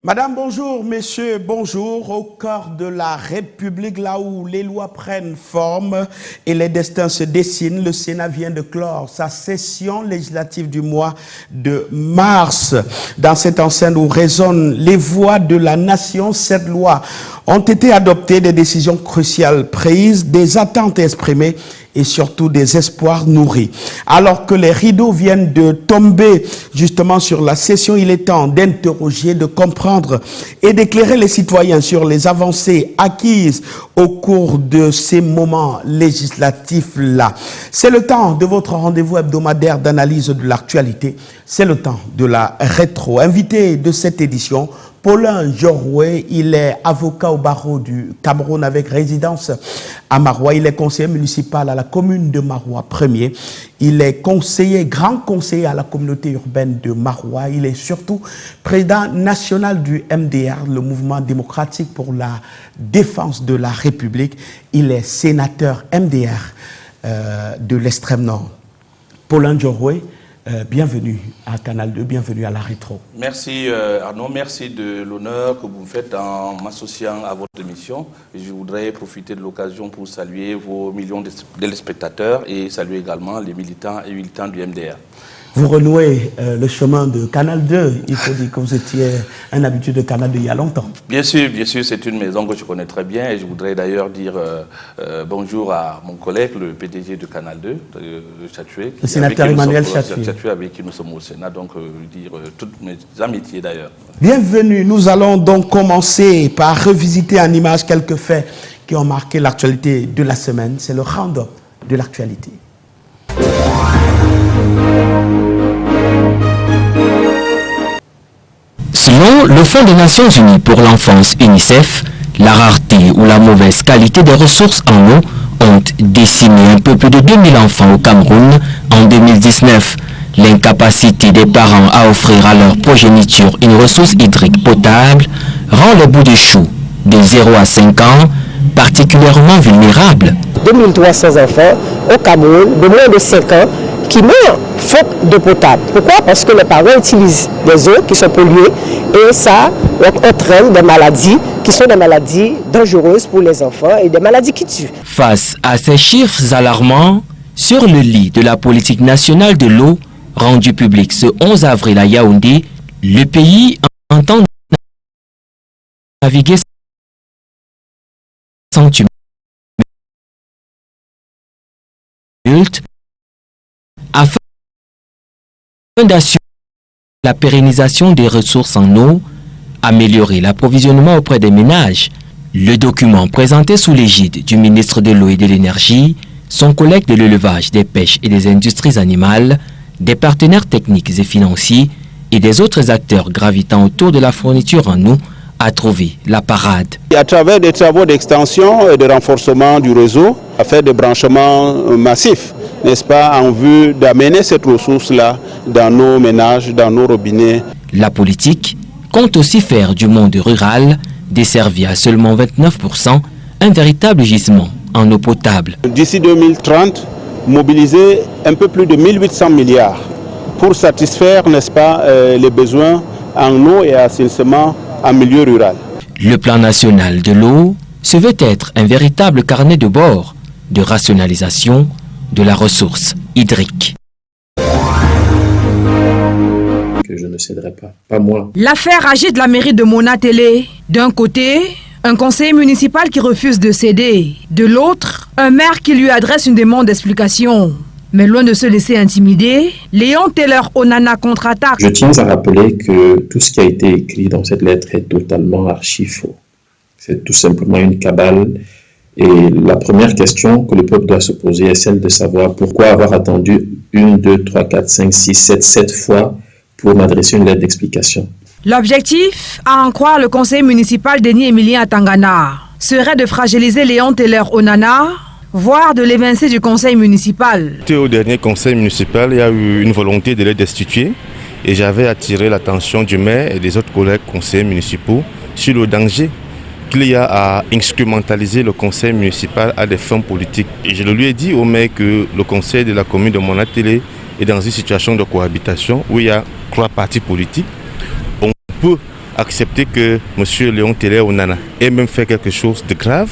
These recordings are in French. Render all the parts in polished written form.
Madame, bonjour, messieurs, bonjour. Au cœur de la République, là où les lois prennent forme et les destins se dessinent, le Sénat vient de clore sa session législative du mois de mars. Dans cette enceinte où résonnent les voix de la nation, cette loi ont été adoptées, des décisions cruciales prises, des attentes exprimées et surtout des espoirs nourris. Alors que les rideaux viennent de tomber justement sur la session, il est temps d'interroger, de comprendre et d'éclairer les citoyens sur les avancées acquises au cours de ces moments législatifs-là. C'est le temps de votre rendez-vous hebdomadaire d'analyse de l'actualité. C'est le temps de la rétro. Invité de cette édition, Paulin Joroué, il est avocat au barreau du Cameroun avec résidence à Maroua. Il est conseiller municipal à la commune de Maroua 1er. Il est conseiller, grand conseiller à la communauté urbaine de Maroua. Il est surtout président national du MDR, le mouvement démocratique pour la défense de la République. Il est sénateur MDR de l'extrême nord. Paulin Joroué, bienvenue à Canal 2, bienvenue à la rétro. Merci Arnaud, merci de l'honneur que vous me faites en m'associant à votre émission. Je voudrais profiter de l'occasion pour saluer vos millions de téléspectateurs et saluer également les militants et militants du MDR. Vous renouez le chemin de Canal 2. Il faut dire que vous étiez un habitué de Canal 2 il y a longtemps. Bien sûr, c'est une maison que je connais très bien et je voudrais d'ailleurs dire bonjour à mon collègue, le PDG de Canal 2, Chatué. Le sénateur Emmanuel Chatué. Avec qui nous sommes au Sénat, donc dire toutes mes amitiés d'ailleurs. Bienvenue, nous allons donc commencer par revisiter en images quelques faits qui ont marqué l'actualité de la semaine. C'est le round-up de l'actualité. Selon le Fonds des Nations Unies pour l'enfance UNICEF, la rareté ou la mauvaise qualité des ressources en eau ont décimé un peu plus de 2000 enfants au Cameroun en 2019. L'incapacité des parents à offrir à leur progéniture une ressource hydrique potable rend les bouts de chou de 0 à 5 ans particulièrement vulnérables. 2300 enfants au Cameroun de moins de 5 ans qui meurent faute d'eau potable. Pourquoi? Parce que les parents utilisent des eaux qui sont polluées et ça entraîne des maladies qui sont des maladies dangereuses pour les enfants et des maladies qui tuent. Face à ces chiffres alarmants, sur le lit de la politique nationale de l'eau, rendu public ce 11 avril à Yaoundé, le pays entend naviguer sans tumulte afin d'assurer la pérennisation des ressources en eau, améliorer l'approvisionnement auprès des ménages. Le document présenté sous l'égide du ministre de l'Eau et de l'Énergie, son collègue de l'élevage, des pêches et des industries animales, des partenaires techniques et financiers et des autres acteurs gravitant autour de la fourniture en eau a trouvé la parade. À travers des travaux d'extension et de renforcement du réseau, à faire des branchements massifs, n'est-ce pas, en vue d'amener cette ressource-là dans nos ménages, dans nos robinets. La politique compte aussi faire du monde rural, desservi à seulement 29%, un véritable gisement en eau potable. D'ici 2030, mobiliser un peu plus de 1800 milliards pour satisfaire, n'est-ce pas, les besoins en eau et assainissement en milieu rural. Le plan national de l'eau se veut être un véritable carnet de bord de rationalisation de la ressource hydrique. Que je ne céderai pas moi. L'affaire agite la mairie de Mona Télé. D'un côté, un conseiller municipal qui refuse de céder. De l'autre, un maire qui lui adresse une demande d'explication. Mais loin de se laisser intimider, Léon Taylor Onana contre-attaque. Je tiens à rappeler que tout ce qui a été écrit dans cette lettre est totalement archi-faux. C'est tout simplement une cabale. Et la première question que le peuple doit se poser est celle de savoir pourquoi avoir attendu 1, 2, 3, 4, 5, 6, 7 fois pour m'adresser une lettre d'explication. L'objectif, à en croire le conseiller municipal Denis Emilien Atangana, serait de fragiliser Léon Taylor Onana, voire de l'évincer du conseil municipal. Au dernier conseil municipal, il y a eu une volonté de les destituer et j'avais attiré l'attention du maire et des autres collègues conseillers municipaux sur le danger qu'il y a à instrumentaliser le conseil municipal à des fins politiques. Et je lui ai dit au maire que le conseil de la commune de Mona Télé est dans une situation de cohabitation où il y a 3 partis politiques. On peut accepter que M. Léon Télé Onana ait même fait quelque chose de grave,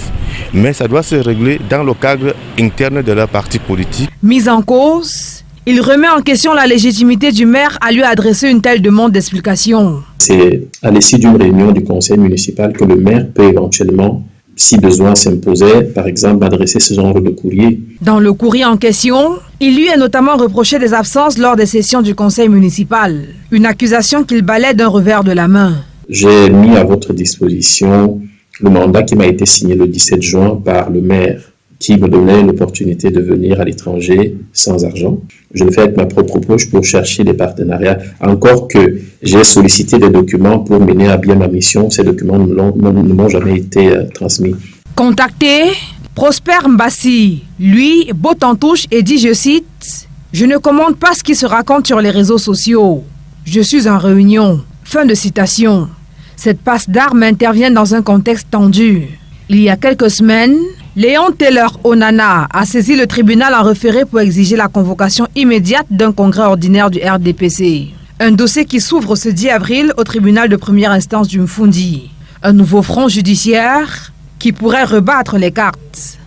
mais ça doit se régler dans le cadre interne de leur parti politique. Mis en cause, il remet en question la légitimité du maire à lui adresser une telle demande d'explication. C'est à l'issue d'une réunion du conseil municipal que le maire peut éventuellement, si besoin s'imposait, par exemple, adresser ce genre de courrier. Dans le courrier en question, il lui est notamment reproché des absences lors des sessions du conseil municipal. Une accusation qu'il balaie d'un revers de la main. J'ai mis à votre disposition le mandat qui m'a été signé le 17 juin par le maire, qui me donnait l'opportunité de venir à l'étranger sans argent. Je le fais avec ma propre poche pour chercher des partenariats. Encore que j'ai sollicité des documents pour mener à bien ma mission, ces documents ne m'ont jamais été transmis. Contacté, Prosper Mbassi, lui, botte en touche et dit, je cite, « Je ne commande pas ce qui se raconte sur les réseaux sociaux. Je suis en réunion. » Fin de citation. Cette passe d'armes intervient dans un contexte tendu. Il y a quelques semaines, Léon Télé Onana a saisi le tribunal en référé pour exiger la convocation immédiate d'un congrès ordinaire du RDPC. Un dossier qui s'ouvre ce 10 avril au tribunal de première instance du Mfundi. Un nouveau front judiciaire qui pourrait rebattre les cartes.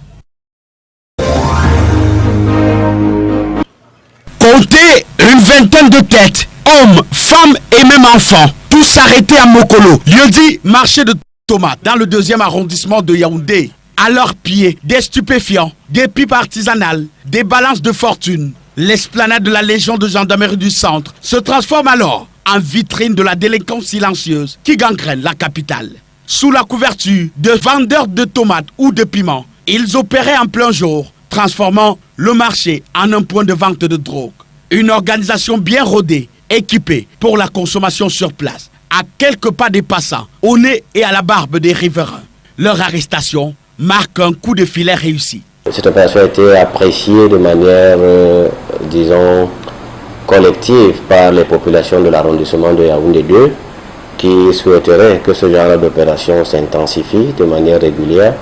Comptez une vingtaine de têtes, hommes, femmes et même enfants, tous arrêtés à Mokolo, lieu-dit marché de tomates, dans le 2e arrondissement de Yaoundé. À leurs pieds, des stupéfiants, des pipes artisanales, des balances de fortune. L'esplanade de la Légion de gendarmerie du centre se transforme alors en vitrine de la délinquance silencieuse qui gangrène la capitale. Sous la couverture de vendeurs de tomates ou de piments, ils opéraient en plein jour, transformant le marché en un point de vente de drogue. Une organisation bien rodée, équipée pour la consommation sur place, à quelques pas des passants, au nez et à la barbe des riverains. Leur arrestation marque un coup de filet réussi. Cette opération a été appréciée de manière, disons, collective par les populations de l'arrondissement de Yaoundé 2 qui souhaiteraient que ce genre d'opération s'intensifie de manière régulière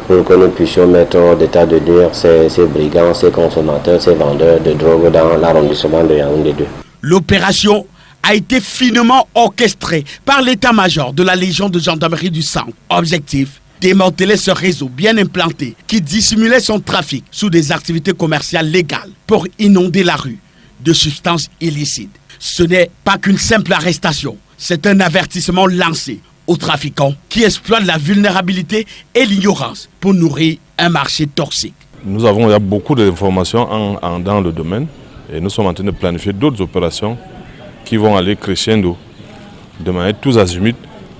pour que nous puissions mettre hors d'état de nuire ces brigands, ces consommateurs, ces vendeurs de drogue dans l'arrondissement de Yaoundé 2. L'opération a été finement orchestrée par l'état-major de la Légion de gendarmerie du centre. Objectif: démanteler ce réseau bien implanté qui dissimulait son trafic sous des activités commerciales légales pour inonder la rue de substances illicites. Ce n'est pas qu'une simple arrestation, c'est un avertissement lancé aux trafiquants qui exploitent la vulnérabilité et l'ignorance pour nourrir un marché toxique. Nous avons beaucoup d'informations dans le domaine et nous sommes en train de planifier d'autres opérations qui vont aller crescendo de manière tous azimuts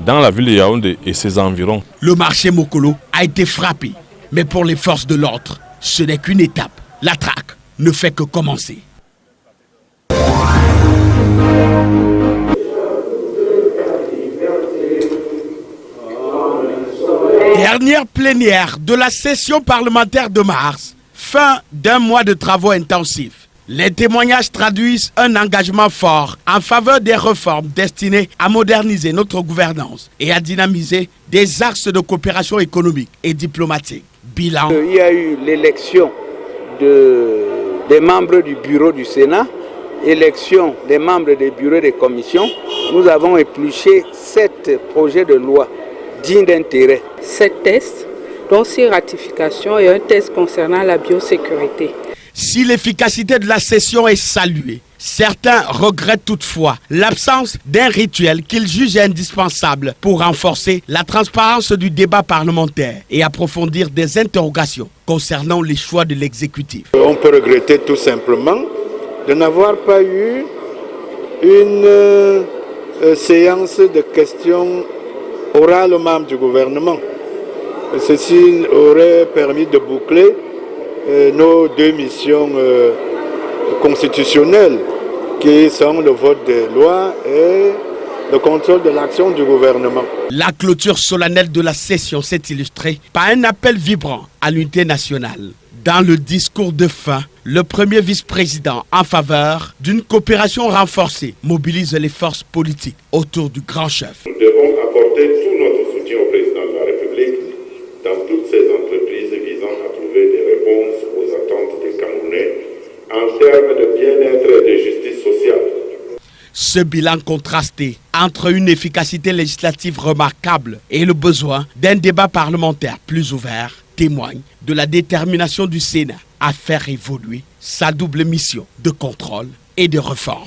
dans la ville de Yaoundé et ses environs. Le marché Mokolo a été frappé, mais pour les forces de l'ordre, ce n'est qu'une étape. La traque ne fait que commencer. Dernière plénière de la session parlementaire de mars, fin d'un mois de travaux intensifs. Les témoignages traduisent un engagement fort en faveur des réformes destinées à moderniser notre gouvernance et à dynamiser des axes de coopération économique et diplomatique. Bilan. Il y a eu l'élection des membres du bureau du Sénat, élection des membres des bureaux des commissions. Nous avons épluché 7 projets de loi dignes d'intérêt. 7 tests, dont 6 ratifications et un test concernant la biosécurité. Si l'efficacité de la session est saluée, certains regrettent toutefois l'absence d'un rituel qu'ils jugent indispensable pour renforcer la transparence du débat parlementaire et approfondir des interrogations concernant les choix de l'exécutif. On peut regretter tout simplement de n'avoir pas eu une séance de questions orales aux membres du gouvernement. Ceci aurait permis de boucler nos 2 missions constitutionnelles qui sont le vote des lois et le contrôle de l'action du gouvernement. La clôture solennelle de la session s'est illustrée par un appel vibrant à l'unité nationale. Dans le discours de fin, le premier vice-président en faveur d'une coopération renforcée mobilise les forces politiques autour du grand chef. Nous devons apporter tout notre soutien au président de la République dans toutes ces entreprises visant à trouver des réponses aux attentes des Camerounais en termes de bien-être et de justice sociale. Ce bilan contrasté entre une efficacité législative remarquable et le besoin d'un débat parlementaire plus ouvert témoigne de la détermination du Sénat à faire évoluer sa double mission de contrôle et de réforme.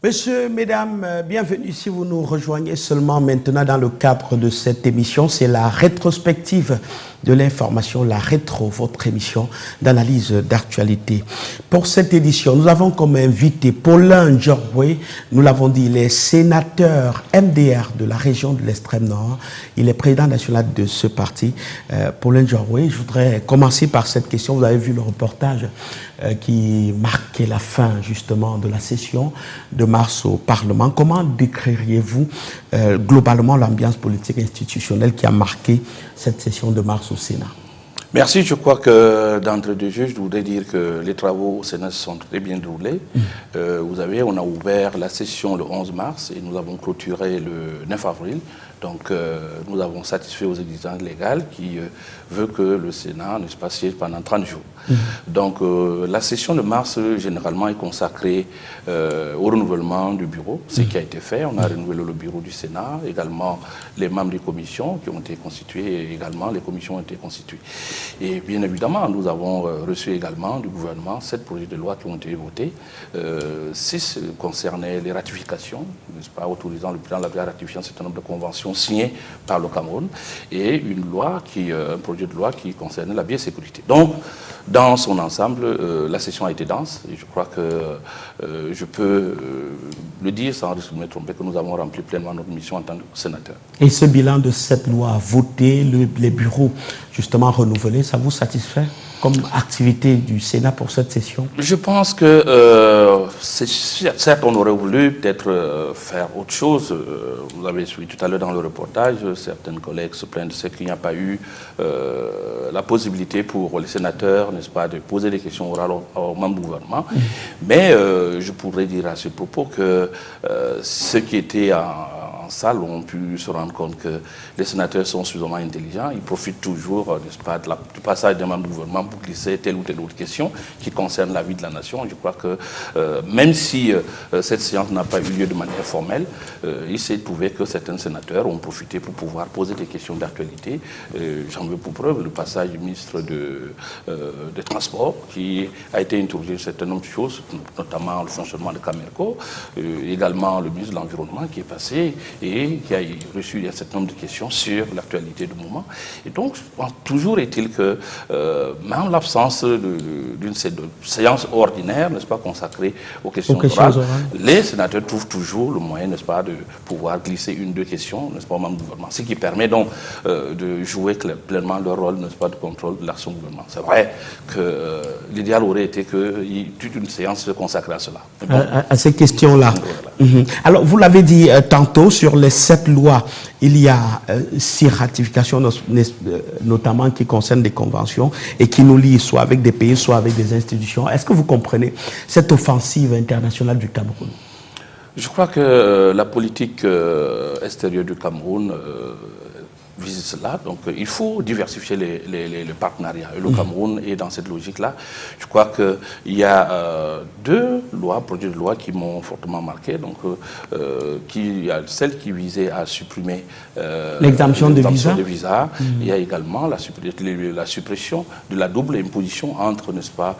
Messieurs, mesdames, bienvenue si vous nous rejoignez seulement maintenant dans le cadre de cette émission. C'est la rétrospective de l'information, la rétro, votre émission d'analyse d'actualité. Pour cette édition, nous avons comme invité Paulin Njorwe, nous l'avons dit, il est sénateur MDR de la région de l'extrême nord. Il est président national de ce parti. Paulin Njorwe, je voudrais commencer par cette question. Vous avez vu le reportage qui marquait la fin justement de la session de mars au Parlement. Comment décririez-vous globalement l'ambiance politique institutionnelle qui a marqué cette session de mars au Sénat? Merci. Je crois que d'entrée de jeu, je voudrais dire que les travaux au Sénat se sont très bien déroulés. Vous savez, on a ouvert la session le 11 mars et nous avons clôturé le 9 avril. Donc, nous avons satisfait aux exigences légales qui veut que le Sénat ne se passe pendant 30 jours. Donc, la session de mars, généralement, est consacrée au renouvellement du bureau, ce qui a été fait. On a renouvelé le bureau du Sénat, également les membres des commissions qui ont été constitués, et également les commissions ont été constituées. Et bien évidemment, nous avons reçu également du gouvernement 7 projets de loi qui ont été votés. 6 concernaient les ratifications, n'est-ce pas, autorisant le président de la ratifier un certain nombre de conventions signées par le Cameroun, et une loi un projet de loi qui concernait la biosécurité. Donc, dans son ensemble, la session a été dense et je crois que je peux le dire sans risque de me tromper que nous avons rempli pleinement notre mission en tant que sénateur. Et ce bilan de cette loi votée, les bureaux justement renouvelés, ça vous satisfait comme activité du Sénat pour cette session? Je pense que certes on aurait voulu peut-être faire autre chose. Vous avez suivi tout à l'heure dans le reportage, certains collègues se plaignent de ce qu'il n'y a pas eu la possibilité pour les sénateurs, n'est-ce pas, de poser des questions orales au membres du gouvernement. Mais je pourrais dire à ce propos que ceux qui étaient en salle ont pu se rendre compte que les sénateurs sont suffisamment intelligents. Ils profitent toujours, n'est-ce pas, du passage des membres du gouvernement pour glisser telle ou telle autre question qui concerne la vie de la nation. Je crois que même si cette séance n'a pas eu lieu de manière formelle, il s'est trouvé que certains sénateurs ont profité pour pouvoir poser des questions d'actualité. J'en veux pour preuve le passage du ministre des Transports qui a été interrogé sur un certain nombre de choses, notamment le fonctionnement de Camerco, également le ministre de l'Environnement qui est passé et qui a reçu un certain nombre de questions sur l'actualité du moment. Et donc, toujours est-il que, même en l'absence d'une séance ordinaire, n'est-ce pas, consacrée aux questions orales, les sénateurs trouvent toujours le moyen, n'est-ce pas, de pouvoir glisser une ou deux questions, n'est-ce pas, au membre du gouvernement. Ce qui permet donc de jouer pleinement leur rôle, n'est-ce pas, de contrôle de l'action du gouvernement. C'est vrai que l'idéal aurait été que toute une séance se consacre à cela. Bon, à ces questions-là. Alors, vous l'avez dit tantôt, sur les 7 lois, il y a 6 ratifications, notamment qui concernent des conventions et qui nous lient soit avec des pays, soit avec des institutions. Est-ce que vous comprenez cette offensive internationale du Cameroun? Je crois que la politique extérieure du Cameroun vise cela. Donc, il faut diversifier les partenariats. Et le Cameroun est dans cette logique-là. Je crois qu'il y a 2 projets de loi qui m'ont fortement marqué. Donc, il y a celle qui visait à supprimer l'exemption de visa. Il y a également la suppression de la double imposition entre, n'est-ce pas,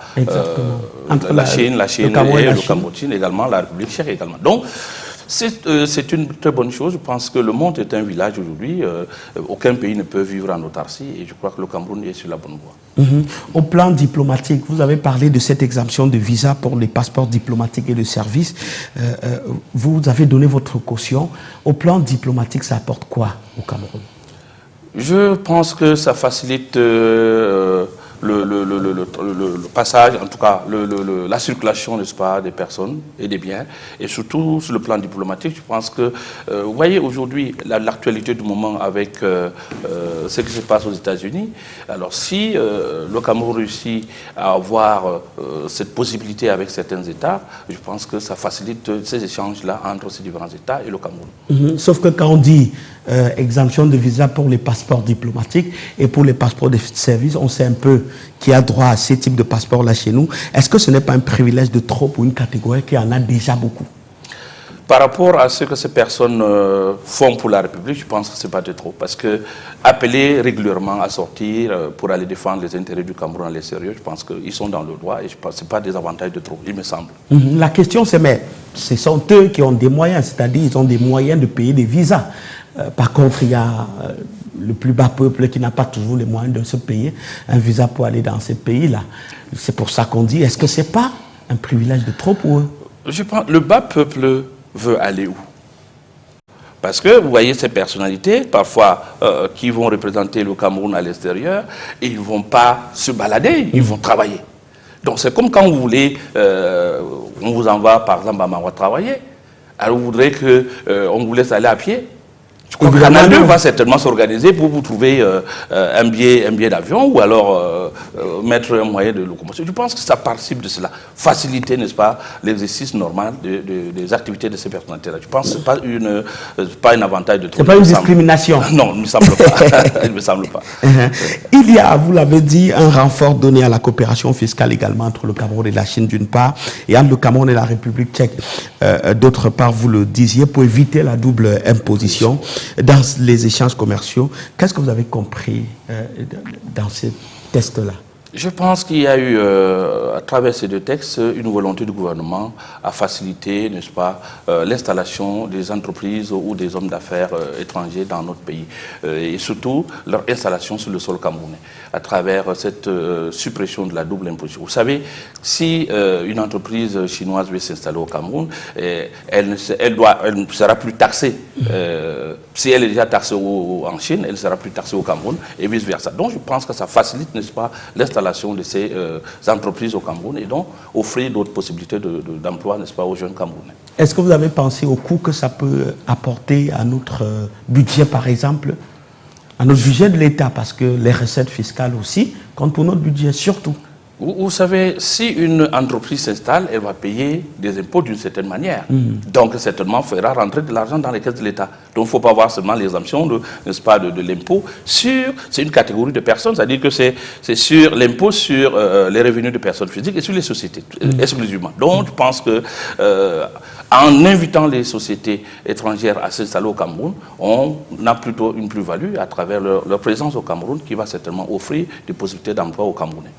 entre la Chine et le Cambodge, également la République tchèque également. Donc, c'est une très bonne chose. Je pense que le monde est un village aujourd'hui. Aucun pays ne peut vivre en autarcie et je crois que le Cameroun est sur la bonne voie. Au plan diplomatique, vous avez parlé de cette exemption de visa pour les passeports diplomatiques et de services. Vous avez donné votre caution. Au plan diplomatique, ça apporte quoi au Cameroun? Je pense que ça facilite le passage, en tout cas la circulation, n'est-ce pas, des personnes et des biens, et surtout sur le plan diplomatique. Je pense que, vous voyez aujourd'hui l'actualité du moment avec ce qui se passe aux États-Unis. Alors si le Cameroun réussit à avoir cette possibilité avec certains États, je pense que ça facilite ces échanges-là entre ces différents États et le Cameroun. Sauf que quand on dit exemption de visa pour les passeports diplomatiques et pour les passeports de service, on sait un peu qui a droit à ces types de passeports-là chez nous. Est-ce que ce n'est pas un privilège de trop pour une catégorie qui en a déjà beaucoup? Par rapport à ce que ces personnes font pour la République, je pense que ce n'est pas de trop. Parce que appeler régulièrement à sortir pour aller défendre les intérêts du Cameroun à l'extérieur, je pense qu'ils sont dans le droit et je pense que ce n'est pas des avantages de trop, il me semble. La question c'est, mais ce sont eux qui ont des moyens, c'est-à-dire ils ont des moyens de payer des visas. Par contre, il y a le plus bas peuple qui n'a pas toujours les moyens de se payer un visa pour aller dans ces pays-là. C'est pour ça qu'on dit, est-ce que ce n'est pas un privilège de trop pour eux? Je pense le bas peuple veut aller où? Parce que vous voyez ces personnalités, parfois, qui vont représenter le Cameroun à l'extérieur, et ils ne vont pas se balader, ils vont travailler. Donc c'est comme quand vous voulez, on vous envoie par exemple à Maroc travailler, alors vous voudrez qu'on vous laisse aller à pied. Je crois que Canal 2 va certainement s'organiser pour vous trouver un billet d'avion ou alors mettre un moyen de locomotion. Je pense que ça participe de cela. Faciliter, n'est-ce pas, l'exercice normal des activités de ces personnalités-là. Je pense que ce n'est pas un avantage de trop. Ce n'est pas une discrimination. Non, il ne me semble pas. Il me semble pas. Il y a, vous l'avez dit, un renfort donné à la coopération fiscale également entre le Cameroun et la Chine d'une part, et entre le Cameroun et la République tchèque d'autre part, vous le disiez, pour éviter la double imposition dans les échanges commerciaux. Qu'est-ce que vous avez compris dans ces tests-là? Je pense qu'il y a eu, à travers ces deux textes, une volonté du gouvernement à faciliter, n'est-ce pas, l'installation des entreprises ou des hommes d'affaires étrangers dans notre pays. Et surtout, leur installation sur le sol camerounais, à travers cette suppression de la double imposition. Vous savez, si une entreprise chinoise veut s'installer au Cameroun, elle ne sera plus taxée. Si elle est déjà taxée en Chine, elle ne sera plus taxée au Cameroun et vice-versa. Donc je pense que ça facilite, n'est-ce pas, l'installation de ces entreprises au Cameroun et donc offrir d'autres possibilités d'emploi, n'est-ce pas, aux jeunes Camerounais. Est-ce que vous avez pensé au coût que ça peut apporter à notre budget, par exemple, à notre budget de l'État, parce que les recettes fiscales aussi comptent pour notre budget surtout? Vous savez, si une entreprise s'installe, elle va payer des impôts d'une certaine manière. Donc, certainement, fera rentrer de l'argent dans les caisses de l'État. Donc, il ne faut pas voir seulement l'exemption n'est-ce pas, de l'impôt sur... C'est une catégorie de personnes, c'est-à-dire que c'est sur l'impôt sur les revenus de personnes physiques et sur les sociétés, exclusivement. Donc, je pense que en invitant les sociétés étrangères à s'installer au Cameroun, on a plutôt une plus-value à travers leur présence au Cameroun qui va certainement offrir des possibilités d'emploi aux Camerounais.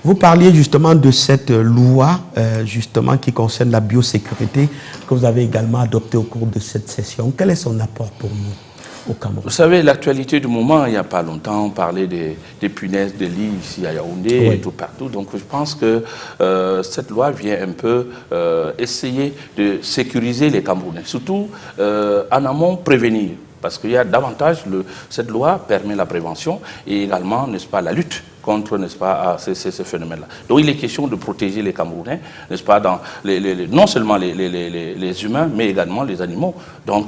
Vous parliez justement de cette loi justement qui concerne la biosécurité que vous avez également adoptée au cours de cette session. Quel est son apport pour nous au Cameroun? Vous savez, l'actualité du moment, il n'y a pas longtemps, on parlait des punaises de lit ici à Yaoundé et tout partout. Donc je pense que cette loi vient un peu essayer de sécuriser les Camerounais, surtout en amont prévenir. Parce qu'il y a davantage, cette loi permet la prévention et également, n'est-ce pas, la lutte contre, n'est-ce pas, ces phénomènes-là. Donc il est question de protéger les Camerounais, n'est-ce pas, dans non seulement les humains, mais également les animaux. Donc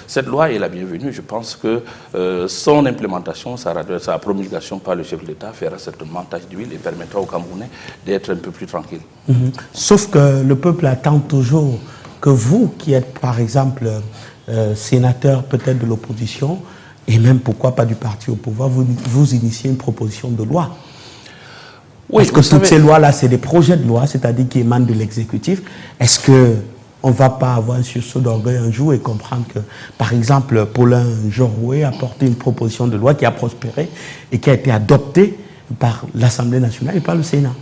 cette loi est la bienvenue. Je pense que son implémentation, sa promulgation par le chef de l'État fera certainement tache d'huile et permettra aux Camerounais d'être un peu plus tranquilles. Sauf que le peuple attend toujours que vous, qui êtes par exemple sénateur peut-être de l'opposition, et même pourquoi pas du parti au pouvoir, vous initiez une proposition de loi. Oui, parce que toutes ces lois-là, c'est des projets de loi, c'est-à-dire qui émanent de l'exécutif. Est-ce qu'on ne va pas avoir un sursaut d'orgueil un jour et comprendre que, par exemple, Paulin Joroué a porté une proposition de loi qui a prospéré et qui a été adoptée par l'Assemblée nationale et par le Sénat?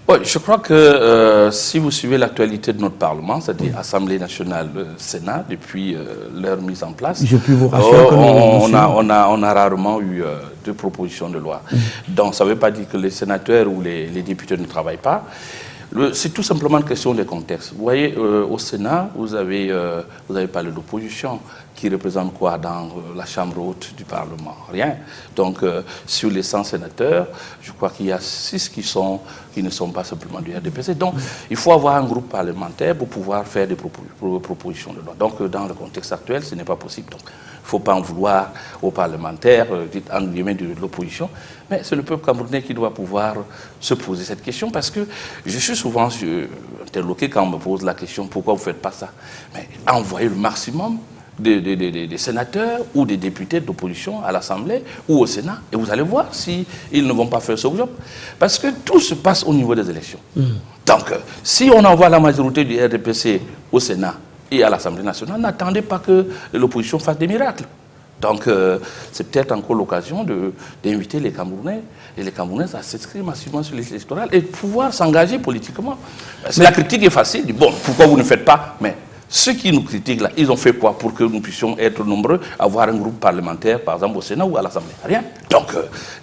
Oui, je crois que si vous suivez l'actualité de notre Parlement, c'est-à-dire Assemblée nationale, Sénat, depuis leur mise en place, je peux vous rassurer que on a rarement eu de propositions de loi. Donc ça ne veut pas dire que les sénateurs ou les députés ne travaillent pas. C'est tout simplement une question de contexte. Vous voyez, au Sénat, vous avez parlé d'opposition, qui représente quoi dans la Chambre haute du Parlement? Rien. Donc, sur les 100 sénateurs, je crois qu'il y a 6 qui ne sont pas simplement du RDPC. Donc, il faut avoir un groupe parlementaire pour pouvoir faire des propositions de loi. Donc, dans le contexte actuel, ce n'est pas possible. Donc, il ne faut pas en vouloir aux parlementaires, en guillemets, de l'opposition, mais c'est le peuple camerounais qui doit pouvoir se poser cette question, parce que je suis souvent interloqué quand on me pose la question, pourquoi vous ne faites pas ça? Mais envoyez le maximum des sénateurs ou des députés d'opposition à l'Assemblée ou au Sénat, et vous allez voir s'ils ne vont pas faire ce job. Parce que tout se passe au niveau des élections. Donc, si on envoie la majorité du RDPC au Sénat et à l'Assemblée nationale, n'attendez pas que l'opposition fasse des miracles. Donc, c'est peut-être encore l'occasion d'inviter les Camerounais et les Camerounaises à s'inscrire massivement sur les listes électorales et pouvoir s'engager politiquement. La critique est facile, bon, pourquoi vous ne faites pas? Mais ceux qui nous critiquent là, ils ont fait quoi pour que nous puissions être nombreux, avoir un groupe parlementaire, par exemple au Sénat ou à l'Assemblée? Rien. Donc,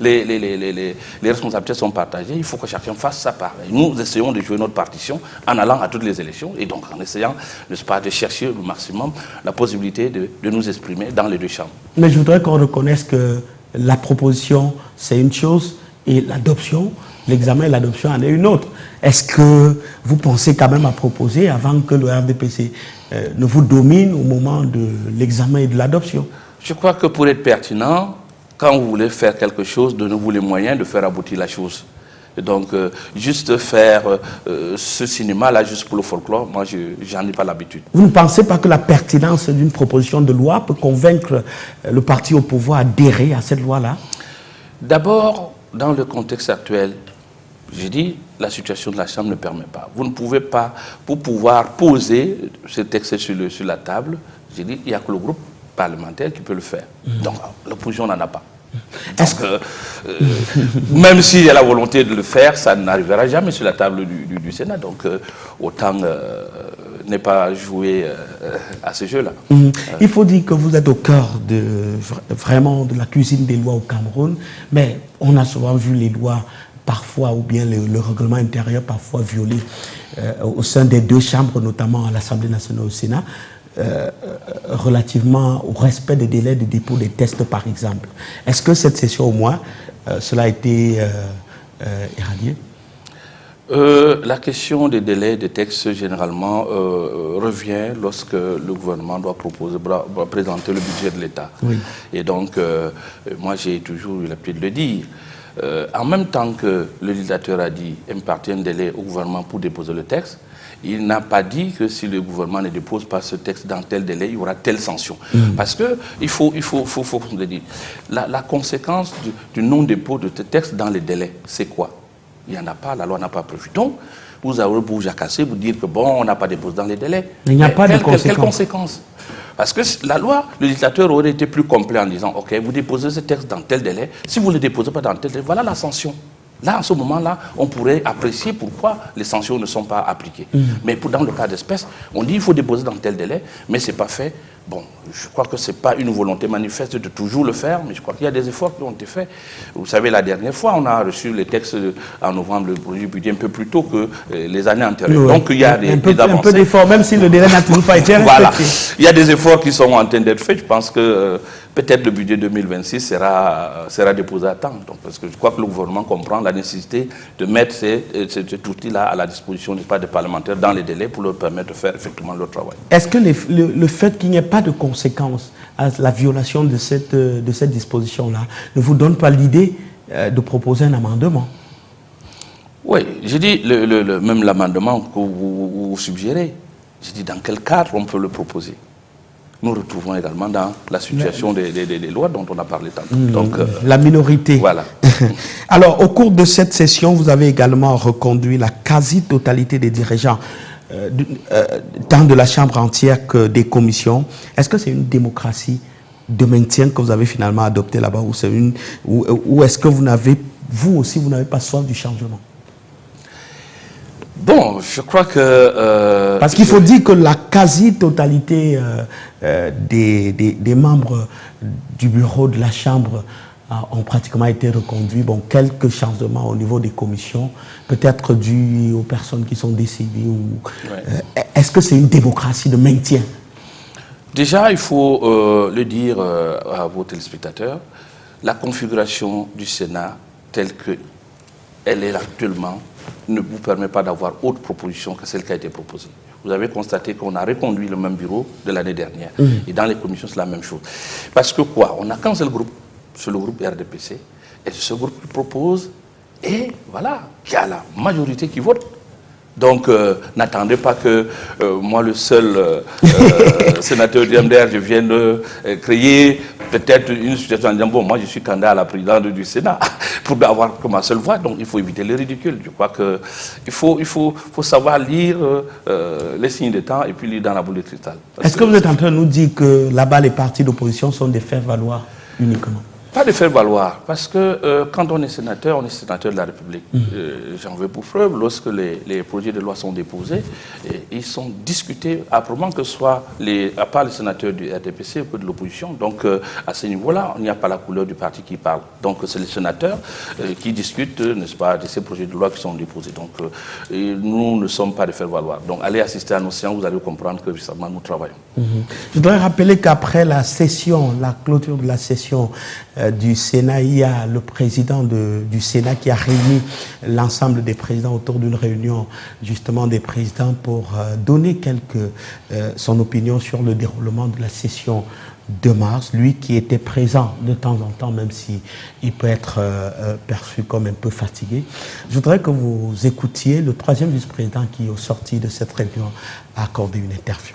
les responsabilités sont partagées, il faut que chacun fasse sa part. Et nous essayons de jouer notre partition en allant à toutes les élections et donc en essayant, n'est-ce pas, de chercher le maximum la possibilité de nous exprimer dans les deux chambres. Mais je voudrais qu'on reconnaisse que la proposition, c'est une chose, et l'adoption, l'examen et l'adoption en est une autre. Est-ce que vous pensez quand même à proposer avant que le RDPC ne vous domine au moment de l'examen et de l'adoption? Je crois que pour être pertinent, quand vous voulez faire quelque chose, donnez-vous les moyens de faire aboutir la chose. Et donc, juste faire ce cinéma-là, juste pour le folklore, moi, je n'en ai pas l'habitude. Vous ne pensez pas que la pertinence d'une proposition de loi peut convaincre le parti au pouvoir à adhérer à cette loi-là? D'abord, dans le contexte actuel, j'ai dit, la situation de la Chambre ne permet pas. Vous ne pouvez pas, pour pouvoir poser ce texte sur la table, j'ai dit, il n'y a que le groupe parlementaire qui peut le faire. Donc, l'opposition n'en a pas. Donc, même s'il y a la volonté de le faire, ça n'arrivera jamais sur la table du Sénat. Donc, autant ne pas jouer à ce jeu-là. Il faut dire que vous êtes au cœur vraiment de la cuisine des lois au Cameroun, mais on a souvent vu les lois parfois, ou bien le règlement intérieur parfois violé au sein des deux chambres, notamment à l'Assemblée nationale et au Sénat, relativement au respect des délais de dépôt des tests, par exemple. Est-ce que cette session, au moins, cela a été éradié? La question des délais des textes, généralement, revient lorsque le gouvernement doit présenter le budget de l'État. Oui. Et donc, moi, j'ai toujours eu l'habitude de le dire. En même temps que le législateur a dit impartir un délai au gouvernement pour déposer le texte, il n'a pas dit que si le gouvernement ne dépose pas ce texte dans tel délai, il y aura telle sanction. Parce que il faut le dire. La conséquence du non-dépôt de ce texte dans les délais, c'est quoi? Il n'y en a pas, la loi n'a pas prévu. Donc, vous avez vous jacasser, vous dire que bon, on n'a pas déposé dans les délais. Il n'y a pas de conséquences. Quelles conséquences? Parce que la loi, le législateur aurait été plus complet en disant, ok, vous déposez ce texte dans tel délai, si vous ne le déposez pas dans tel délai, voilà la sanction. Là, à ce moment-là, on pourrait apprécier pourquoi les sanctions ne sont pas appliquées. Mais dans le cas d'espèce, on dit qu'il faut déposer dans tel délai, mais ce n'est pas fait. Bon, je crois que ce n'est pas une volonté manifeste de toujours le faire, mais je crois qu'il y a des efforts qui ont été faits. Vous savez, la dernière fois, on a reçu les textes en novembre, le projet budget un peu plus tôt que les années antérieures. Donc, il y a des avancées. Un peu d'efforts, même si le délai n'a toujours pas été respecté. Voilà. Il y a des efforts qui sont en train d'être faits. Je pense que peut-être le budget 2026 sera déposé à temps. Donc, parce que je crois que le gouvernement comprend la nécessité de mettre cet outil-là à la disposition des parlementaires dans les délais pour leur permettre de faire effectivement leur travail. Est-ce que le fait qu'il n'y ait pas de conséquences à la violation de cette disposition-là ne vous donne pas l'idée de proposer un amendement? Oui, j'ai dit même l'amendement que vous suggérez, j'ai dit dans quel cadre on peut le proposer. Nous retrouvons également dans la situation des lois dont on a parlé tantôt. Donc, la minorité. Voilà. Alors, au cours de cette session, vous avez également reconduit la quasi-totalité des dirigeants, tant de la Chambre entière que des commissions. Est-ce que c'est une démocratie de maintien que vous avez finalement adoptée là-bas, ou est-ce que vous aussi, vous n'avez pas soif du changement? Bon, je crois que... Parce qu'il faut dire que la quasi-totalité des membres du bureau de la Chambre ont pratiquement été reconduits. Bon, quelques changements au niveau des commissions, peut-être dus aux personnes qui sont décédées. Est-ce que c'est une démocratie de maintien? Déjà, il faut le dire à vos téléspectateurs, la configuration du Sénat telle qu'elle est actuellement ne vous permet pas d'avoir autre proposition que celle qui a été proposée. Vous avez constaté qu'on a reconduit le même bureau de l'année dernière. Et dans les commissions, c'est la même chose. Parce que quoi? On a qu'un seul groupe, c'est le groupe RDPC, et c'est ce groupe qui propose, et voilà, qui a la majorité qui vote. Donc, n'attendez pas que moi, le seul sénateur du MDR, je vienne créer peut-être une situation en disant, bon, moi, je suis candidat à la présidence du Sénat pour avoir comme ma seule voix. Donc, il faut éviter le ridicule. Je crois qu'il faut savoir lire les signes des temps et puis lire dans la boule de cristal. Est-ce que vous êtes en train de nous dire que là-bas, les partis d'opposition sont des faire-valoir uniquement? Pas de faire valoir, parce que quand on est sénateur de la République. J'en veux pour preuve, lorsque les projets de loi sont déposés, ils sont discutés âprement, que ce soit à part les sénateurs du RDPC ou de l'opposition. Donc à ce niveau-là, il n'y a pas la couleur du parti qui parle. Donc c'est les sénateurs qui discutent, n'est-ce pas, de ces projets de loi qui sont déposés. Donc nous ne sommes pas de faire valoir. Donc allez assister à nos séances, vous allez comprendre que justement nous travaillons. Je voudrais rappeler qu'après la session, la clôture de la session du Sénat, il y a le président du Sénat qui a réuni l'ensemble des présidents autour d'une réunion justement des présidents pour donner son opinion sur le déroulement de la session de mars. Lui qui était présent de temps en temps, même s'il peut être perçu comme un peu fatigué. Je voudrais que vous écoutiez le troisième vice-président qui, au sorti de cette réunion, a accordé une interview.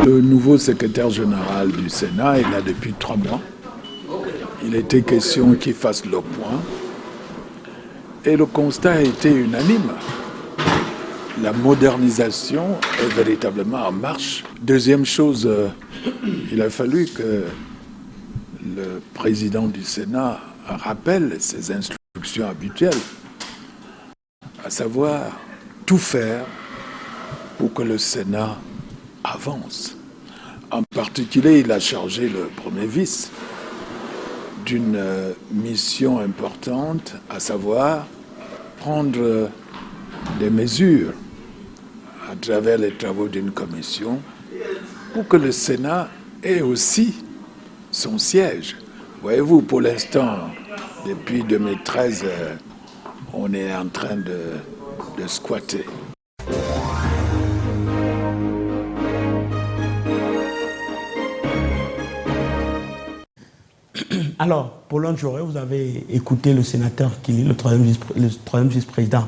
Le nouveau secrétaire général du Sénat est là depuis 3 mois. Il était question qu'il fasse le point. Et le constat a été unanime. La modernisation est véritablement en marche. Deuxième chose, il a fallu que le président du Sénat rappelle ses instructions habituelles, à savoir tout faire pour que le Sénat avance. En particulier, il a chargé le premier vice d'une mission importante, à savoir prendre des mesures à travers les travaux d'une commission pour que le Sénat ait aussi son siège. Voyez-vous, pour l'instant, depuis 2013, on est en train de squatter. Alors, Paul Njoré, vous avez écouté le sénateur Kili, le troisième vice-président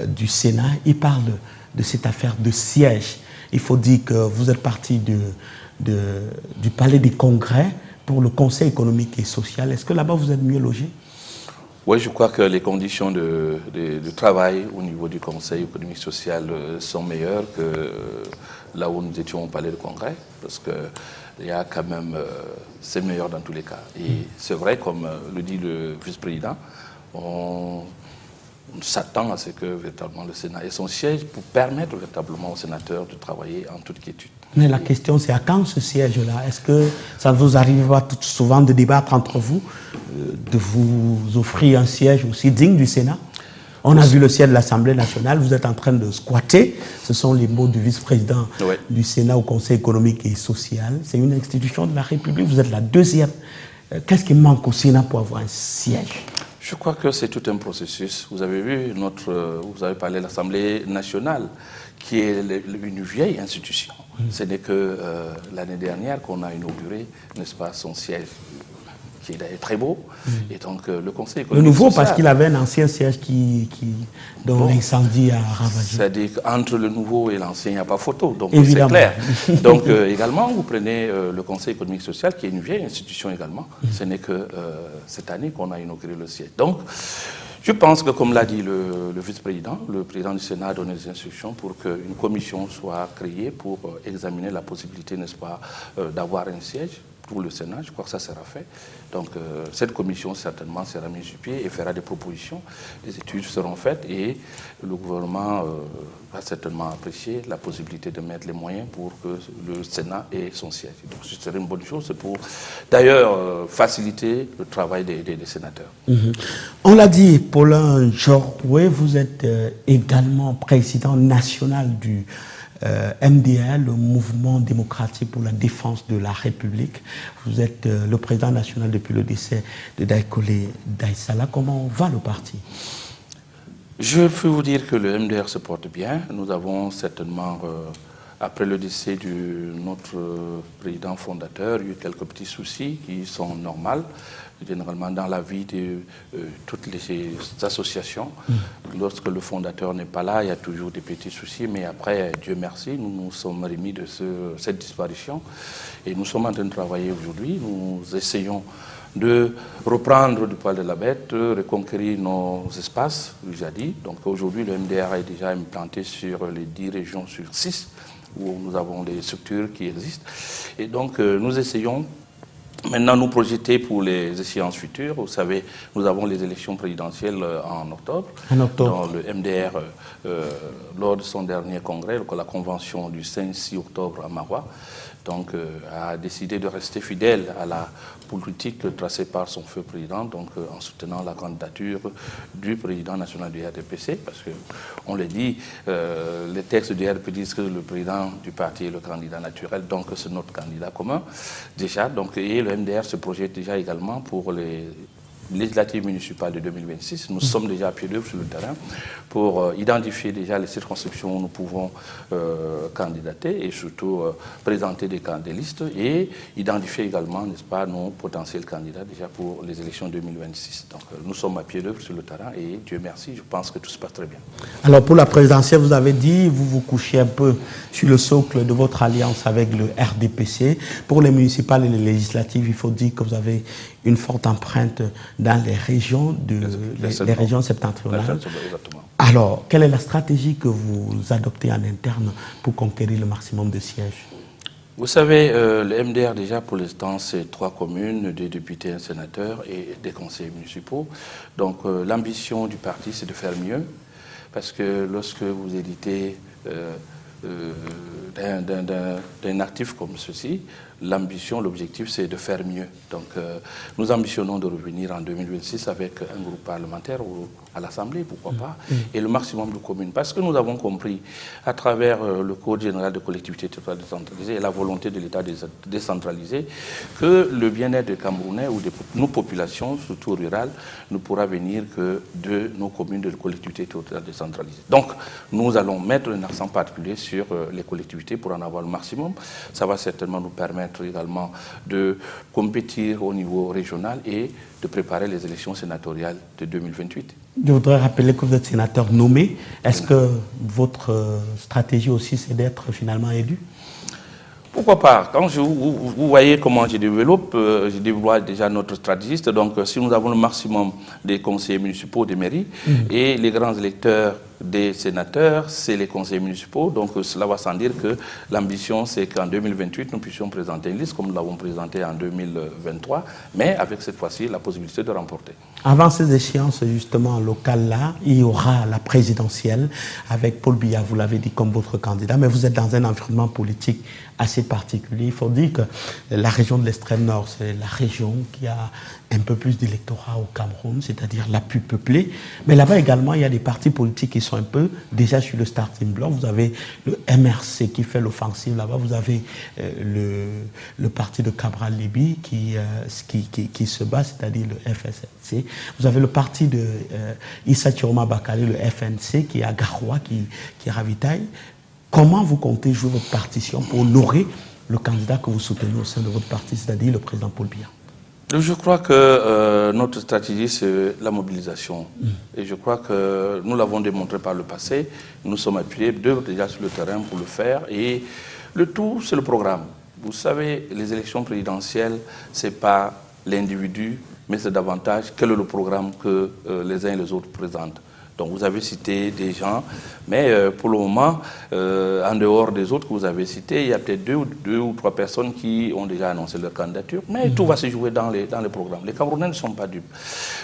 du Sénat. Il parle de cette affaire de siège. Il faut dire que vous êtes parti du Palais des Congrès pour le Conseil économique et social. Est-ce que là-bas, vous êtes mieux logé? Oui, je crois que les conditions de travail au niveau du Conseil économique et social sont meilleures que là où nous étions au Palais du Congrès, parce que il y a quand même, c'est meilleur dans tous les cas. Et c'est vrai, comme le dit le vice-président, on s'attend à ce que véritablement le Sénat ait son siège pour permettre véritablement aux sénateurs de travailler en toute quiétude. Mais la question, c'est à quand ce siège-là? Est-ce que ça ne vous arrive pas tout souvent de débattre entre vous, de vous offrir un siège aussi digne du Sénat? On a vu le siège de l'Assemblée nationale, vous êtes en train de squatter. Ce sont les mots du vice-président du Sénat au Conseil économique et social. C'est une institution de la République, vous êtes la deuxième. Qu'est-ce qui manque au Sénat pour avoir un siège? Je crois que c'est tout un processus. Vous avez vu, vous avez parlé de l'Assemblée nationale, qui est une vieille institution. Ce n'est que l'année dernière qu'on a inauguré, n'est-ce pas, son siège, qui est très beau. Et donc le Conseil économique. Le nouveau, parce qu'il avait un ancien siège dont l'incendie a ravagé. C'est-à-dire qu'entre le nouveau et l'ancien, il n'y a pas photo. Donc c'est clair. Donc également, vous prenez le Conseil économique et social, qui est une vieille institution également. Ce n'est que cette année qu'on a inauguré le siège. Donc, je pense que, comme l'a dit le vice-président, le président du Sénat a donné des instructions pour qu'une commission soit créée pour examiner la possibilité, n'est-ce pas, d'avoir un siège. pour le Sénat. Je crois que ça sera fait. Donc cette commission certainement sera mise sur pied et fera des propositions. Les études seront faites et le gouvernement va certainement apprécier la possibilité de mettre les moyens pour que le Sénat ait son siège. Donc ce serait une bonne chose. C'est pour d'ailleurs faciliter le travail des sénateurs. On l'a dit, Paulin Joroué, vous êtes également président national du MDR, le Mouvement démocratique pour la défense de la République. Vous êtes le président national depuis le décès de Daïkolé Daïsala. Comment va le parti? Je peux vous dire que le MDR se porte bien. Nous avons certainement, après le décès de notre président fondateur, eu quelques petits soucis qui sont normaux. Généralement dans la vie de toutes les associations. Lorsque le fondateur n'est pas là, il y a toujours des petits soucis, mais après, Dieu merci, nous nous sommes remis de cette disparition et nous sommes en train de travailler aujourd'hui. Nous essayons de reprendre du poil de la bête, reconquérir nos espaces, déjà dit. Donc aujourd'hui, le MDR est déjà implanté sur les 10 régions sur 6, où nous avons des structures qui existent. Et donc nous essayons maintenant nous projeter pour les échéances futures. Vous savez, nous avons les élections présidentielles en octobre. Dans le MDR, lors de son dernier congrès, la convention du 5-6 octobre à Marois, donc a décidé de rester fidèle à la politique tracée par son feu président, donc en soutenant la candidature du président national du RDPC, parce que on le dit, les textes du RDP disent que le président du parti est le candidat naturel, donc c'est notre candidat commun déjà. Donc et le MDR se projette déjà également pour les législatives municipales de 2026. Nous sommes déjà à pied d'œuvre sur le terrain pour identifier déjà les circonscriptions où nous pouvons candidater et surtout présenter des listes et identifier également, n'est-ce pas, nos potentiels candidats déjà pour les élections 2026. Donc nous sommes à pied d'œuvre sur le terrain et Dieu merci, je pense que tout se passe très bien. Alors pour la présidentielle, vous avez dit, vous vous couchez un peu sur le socle de votre alliance avec le RDPC. Pour les municipales et les législatives, il faut dire que vous avez une forte empreinte dans les régions, les régions septentrionales. Exactement. Alors, quelle est la stratégie que vous adoptez en interne pour conquérir le maximum de sièges? Vous savez, le MDR déjà pour l'instant c'est 3 communes, 2 députés, un sénateur et des conseillers municipaux. Donc l'ambition du parti c'est de faire mieux parce que lorsque vous héritez d'un actif comme ceci, l'ambition, l'objectif, c'est de faire mieux. Donc, nous ambitionnons de revenir en 2026 avec un groupe parlementaire ou à l'Assemblée, pourquoi pas, et le maximum de communes. Parce que nous avons compris, à travers le Code général de collectivité territoriale décentralisée et la volonté de l'État décentralisé, que le bien-être des Camerounais ou de nos populations, surtout rurales, ne pourra venir que de nos communes de collectivité territoriale décentralisée. Donc, nous allons mettre un accent particulier sur les collectivités pour en avoir le maximum. Ça va certainement nous permettre également de compétir au niveau régional et de préparer les élections sénatoriales de 2028. Je voudrais rappeler que vous êtes sénateur nommé. Est-ce que votre stratégie aussi, c'est d'être finalement élu? Pourquoi pas? Quand vous voyez comment je développe, je déploie déjà notre stratégiste. Donc, si nous avons le maximum des conseillers municipaux, des mairies, et les grands électeurs des sénateurs, c'est les conseillers municipaux. Donc, cela va sans dire que l'ambition, c'est qu'en 2028, nous puissions présenter une liste comme nous l'avons présenté en 2023, mais avec cette fois-ci la possibilité de remporter. Avant ces échéances, justement, locales-là, il y aura la présidentielle avec Paul Biya, vous l'avez dit, comme votre candidat, mais vous êtes dans un environnement politique assez particulier. Il faut dire que la région de l'extrême nord, c'est la région qui a un peu plus d'électorat au Cameroun, c'est-à-dire la plus peuplée. Mais là-bas également, il y a des partis politiques qui sont un peu déjà sur le starting block. Vous avez le MRC qui fait l'offensive là-bas. Vous avez le parti de Cabral Libi qui se bat, c'est-à-dire le FSNC. Vous avez le parti de Issa Chiroma Bakali, le FNC, qui est à Garoua, qui ravitaille. Comment vous comptez jouer votre partition pour honorer le candidat que vous soutenez au sein de votre parti, c'est-à-dire le président Paul Biya? Je crois que notre stratégie, c'est la mobilisation. Et je crois que nous l'avons démontré par le passé. Nous sommes appuyés d'œuvre déjà sur le terrain pour le faire. Et le tout, c'est le programme. Vous savez, les élections présidentielles, ce n'est pas l'individu, mais c'est davantage quel est le programme que les uns et les autres présentent. Donc vous avez cité des gens, mais pour le moment, en dehors des autres que vous avez cités, il y a peut-être deux ou trois personnes qui ont déjà annoncé leur candidature, mais tout va se jouer dans les programmes. Les Camerounais ne sont pas dupes.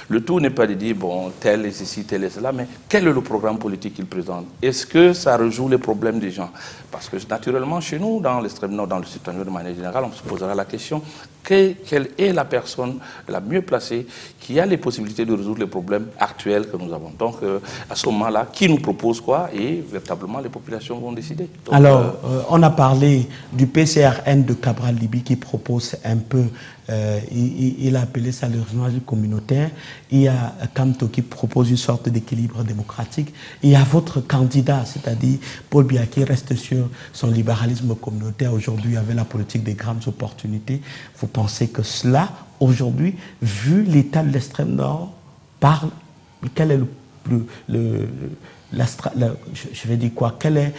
Le tout n'est pas de dire, bon, tel est ceci, tel est cela, mais quel est le programme politique qu'ils présentent? Est-ce que ça résout les problèmes des gens? Parce que naturellement, chez nous, dans l'extrême nord, dans le Sud-Ouest de manière générale, on se posera la question, quelle est la personne la mieux placée qui a les possibilités de résoudre les problèmes actuels que nous avons. Donc, à ce moment-là, qui nous propose quoi? Et véritablement, les populations vont décider. Donc, alors, on a parlé du PCRN de Cabral Libye qui propose un peu, il a appelé ça le réseau communautaire. Il y a Kamto qui propose une sorte d'équilibre démocratique. Il y a votre candidat, c'est-à-dire Paul Biya, qui reste sur son libéralisme communautaire aujourd'hui avec la politique des grandes opportunités. Vous pensez que cela, aujourd'hui, vu l'état de l'extrême nord, parle, quel est je vais dire quoi, quelle est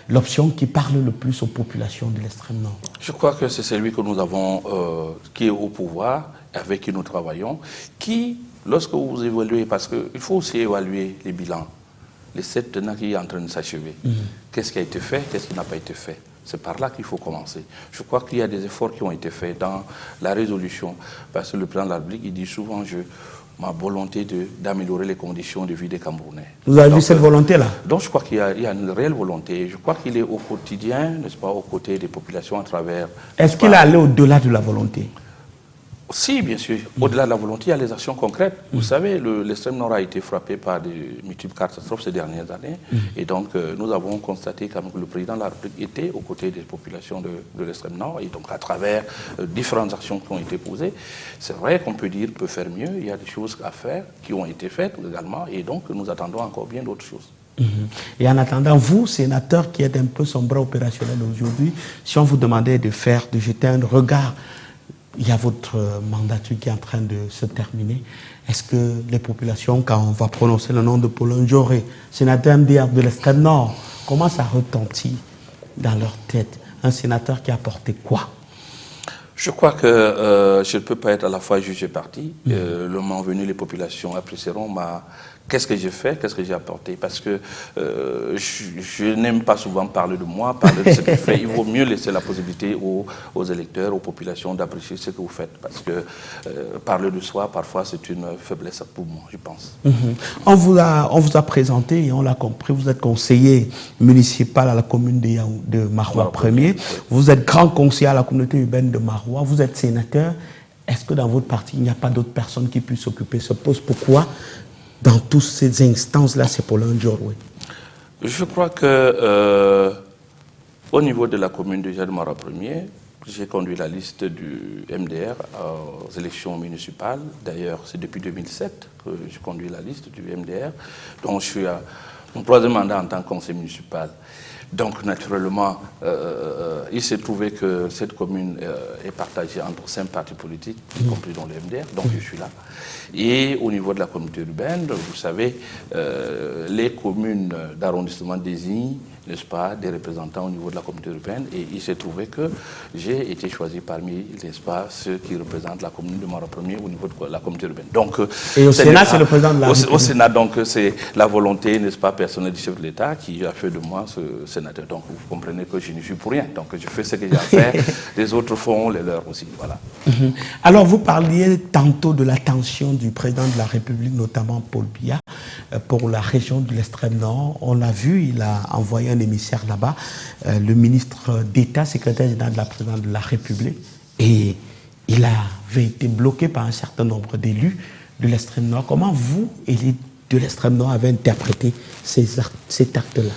l'option qui parle le plus aux populations de l'extrême nord? Je crois que c'est celui que nous avons, qui est au pouvoir, avec qui nous travaillons, qui, lorsque vous évaluez, parce qu'il faut aussi évaluer les bilans, les 7 ans qui est en train de s'achever. Qu'est-ce qui a été fait, qu'est-ce qui n'a pas été fait? C'est par là qu'il faut commencer. Je crois qu'il y a des efforts qui ont été faits dans la résolution, parce que le président de la République, il dit souvent, ma volonté d'améliorer les conditions de vie des Camerounais. Vous avez vu cette volonté-là? Donc je crois qu'il y a une réelle volonté. Je crois qu'il est au quotidien, n'est-ce pas, aux côtés des populations à travers... Est-ce qu'il est allé au-delà de la volonté? Si, bien sûr. Au-delà de la volonté, il y a les actions concrètes. Vous savez, l'extrême nord a été frappé par des multiples catastrophes ces dernières années. Et donc, nous avons constaté que le président de la République était aux côtés des populations de l'extrême nord. Et donc, à travers différentes actions qui ont été posées, c'est vrai qu'on peut dire peut faire mieux. Il y a des choses à faire qui ont été faites également. Et donc, nous attendons encore bien d'autres choses. Et en attendant, vous, sénateur qui êtes un peu son bras opérationnel aujourd'hui, si on vous demandait de jeter un regard, il y a votre mandature qui est en train de se terminer. Est-ce que les populations, quand on va prononcer le nom de Paulin Njoré, sénateur MDR de l'extrême nord, comment ça retentit dans leur tête? Un sénateur qui a apporté quoi? Je crois que je ne peux pas être à la fois juge et parti. Le moment venu, les populations apprécieront qu'est-ce que j'ai fait, qu'est-ce que j'ai apporté. Parce que je n'aime pas souvent parler de moi, parler de ce que je fais. Il vaut mieux laisser la possibilité aux électeurs, aux populations d'apprécier ce que vous faites. Parce que parler de soi, parfois, c'est une faiblesse pour moi, je pense. On vous a présenté, et on l'a compris, vous êtes conseiller municipal à la commune de Maroua 1er. Vous êtes grand conseiller à la communauté urbaine de Maroua. Vous êtes sénateur. Est-ce que dans votre parti, il n'y a pas d'autres personnes qui puissent s'occuper de ce poste? Pourquoi dans toutes ces instances-là, c'est Paulin Njoré? Je crois que au niveau de la commune de Maroua 1er, j'ai conduit la liste du MDR aux élections municipales. D'ailleurs, c'est depuis 2007 que je conduis la liste du MDR. Donc, je suis à mon 3e mandat en tant que conseiller municipal. Donc, naturellement, il s'est trouvé que cette commune est partagée entre 5 partis politiques, y compris dans le MDR, donc je suis là. Et au niveau de la communauté urbaine, vous savez, les communes d'arrondissement désignent, n'est-ce pas, des représentants au niveau de la communauté urbaine, et il s'est trouvé que j'ai été choisi parmi, n'est-ce pas, ceux qui représentent la commune de Maroua 1er au niveau de la communauté urbaine. Donc, et au Sénat, c'est le président de la République. Au Sénat, donc, c'est la volonté, n'est-ce pas, personnelle du chef de l'État qui a fait de moi ce sénateur. Donc, vous comprenez que je n'y suis pour rien. Donc, je fais ce que j'ai à faire. Les autres font les leurs aussi. Voilà. Alors, vous parliez tantôt de l'attention du président de la République, notamment Paul Biya, pour la région de l'extrême nord. On l'a vu, il a envoyé un émissaire là-bas, le ministre d'État, secrétaire général de la présidente de la République, et il avait été bloqué par un certain nombre d'élus de l'extrême nord. Comment vous, élus de l'extrême nord, avez interprété cet acte-là?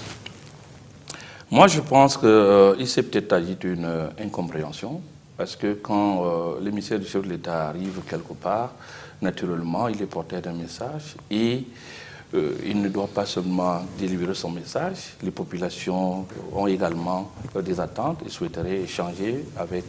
Moi, je pense qu'il s'est peut-être agi d'une incompréhension, parce que quand l'émissaire du chef de l'État arrive quelque part, naturellement, il est porteur d'un message et il ne doit pas seulement délivrer son message. Les populations ont également des attentes et souhaiteraient échanger avec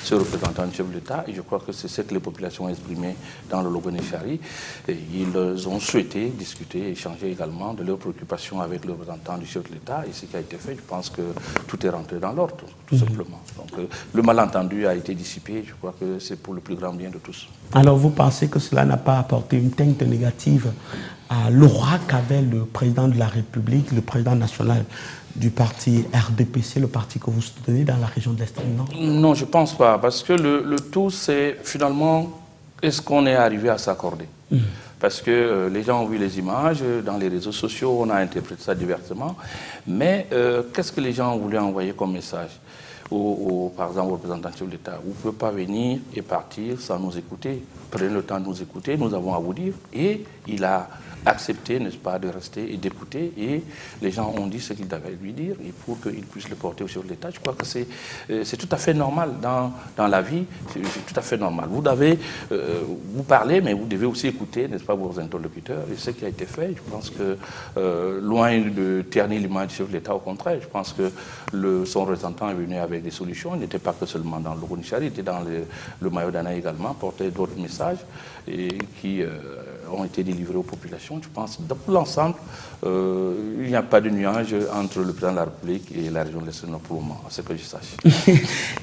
ce représentant du chef de l'État. Et je crois que c'est ce que les populations ont exprimé dans le logo Nechari. Ils ont souhaité discuter, échanger également de leurs préoccupations avec le représentant du chef de l'État. Et ce qui a été fait, je pense que tout est rentré dans l'ordre, tout simplement. Donc le malentendu a été dissipé. Je crois que c'est pour le plus grand bien de tous. Alors vous pensez que cela n'a pas apporté une teinte négative à l'aura qu'avait le président de la République, le président national du parti RDPC, le parti que vous soutenez dans la région de l'Extrême Nord? Non, je ne pense pas, parce que le tout, c'est finalement, est-ce qu'on est arrivé à s'accorder? Parce que les gens ont vu les images, dans les réseaux sociaux, on a interprété ça diversement, mais qu'est-ce que les gens ont voulu envoyer comme message par exemple, aux représentants de l'État? Vous ne pouvez pas venir et partir sans nous écouter. Prenez le temps de nous écouter, nous avons à vous dire. Et il a accepté, n'est-ce pas, de rester et d'écouter. Et les gens ont dit ce qu'ils devaient lui dire, et pour qu'il puisse le porter au chef de l'État. Je crois que c'est tout à fait normal dans la vie. C'est tout à fait normal. Vous devez vous parler, mais vous devez aussi écouter, n'est-ce pas, vos interlocuteurs. Et ce qui a été fait, je pense que loin de ternir l'image du chef de l'État, au contraire, je pense que son représentant est venu avec des solutions. Il n'était pas que seulement dans l'Ogonishari, il était dans le Mayo-Dana également, portait d'autres messages et qui ont été délivrés aux populations. Je pense que dans l'ensemble, il n'y a pas de nuage entre le président de la République et la région de l'Est pour le moment, à ce que je sache.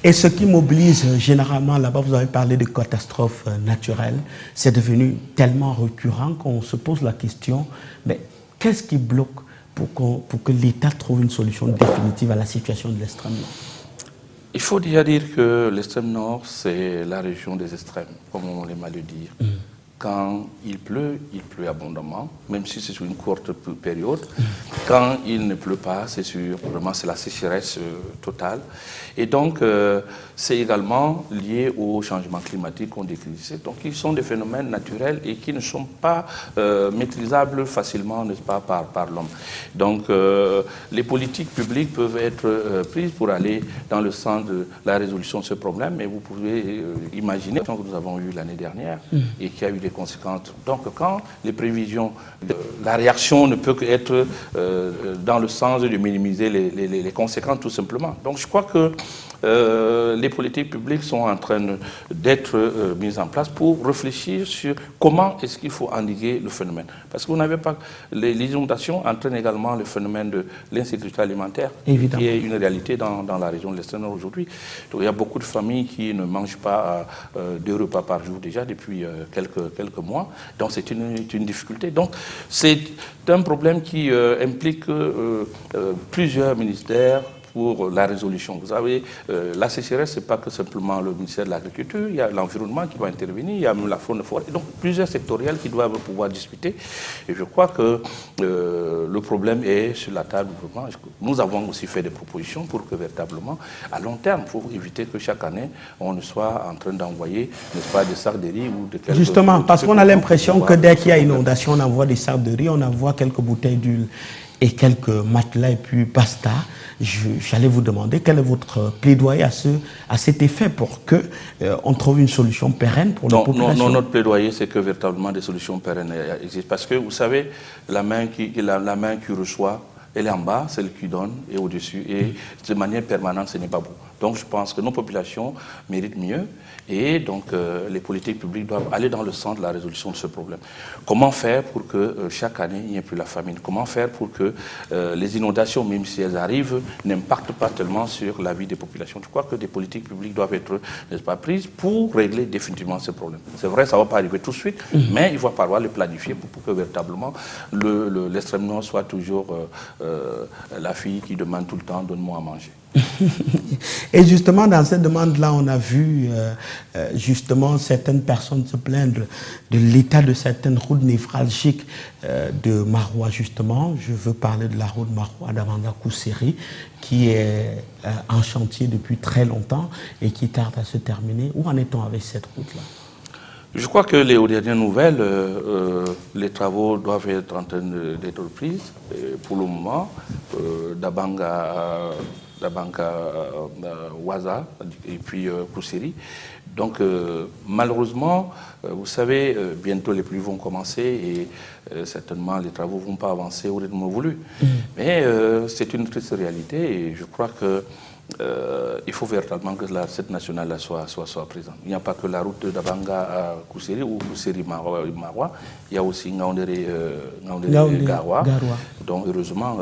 Et ce qui mobilise généralement, là-bas, vous avez parlé de catastrophes naturelles, c'est devenu tellement récurrent qu'on se pose la question, mais qu'est-ce qui bloque pour que l'État trouve une solution définitive à la situation de l'Extrême Nord? Il faut déjà dire que l'Extrême Nord, c'est la région des extrêmes, comme on aime à le dire. Quand il pleut abondamment, même si c'est sur une courte période. Quand il ne pleut pas, vraiment c'est la sécheresse totale. Et donc, c'est également lié au changement climatique qu'on décrit. Donc, ils sont des phénomènes naturels et qui ne sont pas maîtrisables facilement, n'est-ce pas, par l'homme. Donc, les politiques publiques peuvent être prises pour aller dans le sens de la résolution de ce problème, mais vous pouvez imaginer ce que nous avons eu l'année dernière et qui a eu des conséquences. Donc, quand les prévisions, la réaction ne peut qu'être dans le sens de minimiser les conséquences, tout simplement. Donc, je crois que les politiques publiques sont en train d'être mises en place pour réfléchir sur comment est-ce qu'il faut endiguer le phénomène. Parce que vous n'avez pas... Les inondations entraînent également le phénomène de l'insécurité alimentaire, évidemment, qui est une réalité dans la région de l'Est aujourd'hui. Donc il y a beaucoup de familles qui ne mangent pas 2 repas par jour déjà depuis quelques mois. Donc c'est une difficulté. Donc c'est un problème qui implique plusieurs ministères pour la résolution. Vous savez, la sécheresse, ce n'est pas que simplement le ministère de l'Agriculture, il y a l'environnement qui doit intervenir, il y a même la faune et forêt, donc plusieurs sectoriels qui doivent pouvoir discuter. Et je crois que le problème est sur la table du gouvernement. Nous avons aussi fait des propositions pour que véritablement, à long terme, pour éviter que chaque année, on ne soit en train d'envoyer, n'est-ce pas, des sacs de riz ou de quelques... Justement, parce qu'on a l'impression que dès qu'il y a inondation, on envoie des sacs de riz, on envoie quelques bouteilles d'huile et quelques matelas et puis basta. J'allais vous demander quel est votre plaidoyer à cet effet pour qu'on trouve une solution pérenne pour la population. Non, notre plaidoyer, c'est que véritablement des solutions pérennes existent. Parce que vous savez, la main qui reçoit, elle est en bas, celle qui donne est au-dessus. Et de manière permanente, ce n'est pas bon. Donc je pense que nos populations méritent mieux et donc les politiques publiques doivent aller dans le sens de la résolution de ce problème. Comment faire pour que chaque année il n'y ait plus la famine? Comment faire pour que les inondations, même si elles arrivent, n'impactent pas tellement sur la vie des populations? Je crois que des politiques publiques doivent être, n'est-ce pas, prises pour régler définitivement ce problème. C'est vrai, ça ne va pas arriver tout de suite, mais il va falloir le planifier pour que véritablement l'extrême nord soit toujours la fille qui demande tout le temps « donne-moi à manger ». Et justement, dans cette demande-là, on a vu justement certaines personnes se plaindre de l'état de certaines routes névralgiques de Maroua, justement. Je veux parler de la route Maroua-Davanga-Kousseri, qui est en chantier depuis très longtemps et qui tarde à se terminer. Où en est-on avec cette route-là? Je crois que aux dernières nouvelles, les travaux doivent être en train d'être pris pour le moment. Dabanka Waza et puis Kousseri. Donc malheureusement, vous savez, bientôt les pluies vont commencer et certainement les travaux ne vont pas avancer au rythme voulu. Mais c'est une triste réalité et je crois que il faut véritablement que cette nationale soit présente. Il n'y a pas que la route d'Abanga à Kousseri ou Kousseri-Marois, il y a aussi Ngaoundéré-Garoua. Donc heureusement,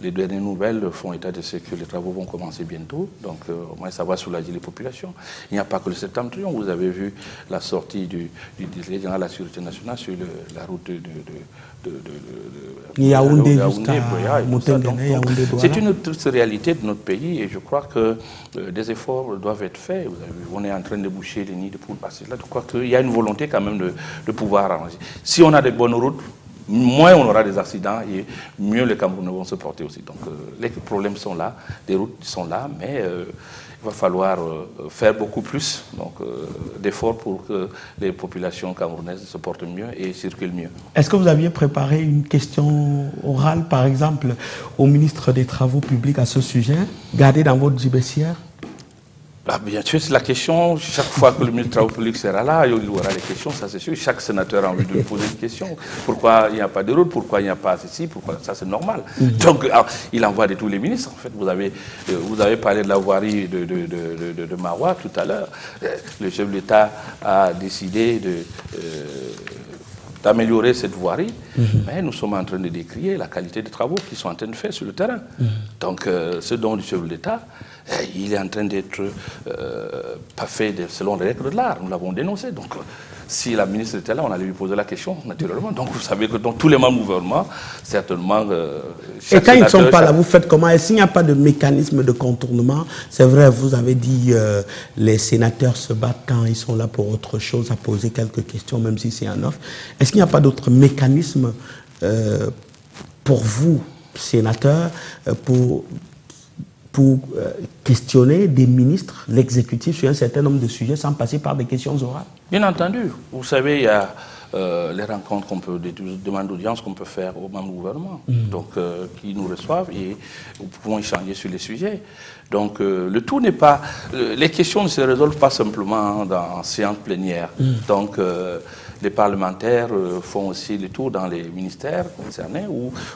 les dernières nouvelles font état de ce que les travaux vont commencer bientôt. Donc au moins ça va soulager les populations. Il n'y a pas que le septentrion. Vous avez vu la sortie du délégué général de la Sûreté nationale sur la route de Yaoundé jusqu'à Yaoundé-Douala. C'est une triste réalité de notre pays et je crois que des efforts doivent être faits. On est en train de boucher les nids de poules passer là. Je crois qu'il y a une volonté quand même de pouvoir arranger. Si on a de bonnes routes, moins on aura des accidents et mieux les Camerounais vont se porter aussi. Donc les problèmes sont là, les routes sont là, mais il va falloir faire beaucoup plus d'efforts pour que les populations camerounaises se portent mieux et circulent mieux. Est-ce que vous aviez préparé une question orale, par exemple, au ministre des Travaux publics à ce sujet, gardée dans votre gibecière? Bien sûr, c'est la question. Chaque fois que le ministre des Travaux publics sera là, il y aura des questions, ça c'est sûr. Chaque sénateur a envie de lui poser une question. Pourquoi il n'y a pas de route? Pourquoi il n'y a pas ceci? Pourquoi ça, c'est normal. Donc, il envoie de tous les ministres. En fait, vous avez parlé de la voirie de Marois tout à l'heure. Le chef de l'État a décidé d'améliorer cette voirie, mais nous sommes en train de décrier la qualité des travaux qui sont en train de faire sur le terrain. Donc, ce dont le chef de l'État, il est en train d'être pas fait selon les règles de l'art. Nous l'avons dénoncé. Donc, si la ministre était là, on allait lui poser la question, naturellement. Donc, vous savez que dans tous les membres du gouvernement, certainement... Et quand ils ne sont pas là, vous faites comment? Est-ce qu'il n'y a pas de mécanisme de contournement? C'est vrai, vous avez dit les sénateurs se battent quand ils sont là pour autre chose, à poser quelques questions, même si c'est un offre. Est-ce qu'il n'y a pas d'autre mécanisme pour vous, sénateurs, pour questionner des ministres, l'exécutif, sur un certain nombre de sujets sans passer par des questions orales? Bien entendu. Vous savez, il y a les rencontres qu'on peut, des demandes d'audience qu'on peut faire aux membres du gouvernement, donc qui nous reçoivent et nous pouvons échanger sur les sujets. Donc le tout n'est pas... les questions ne se résolvent pas simplement en séance plénière. Donc les parlementaires font aussi le tour dans les ministères concernés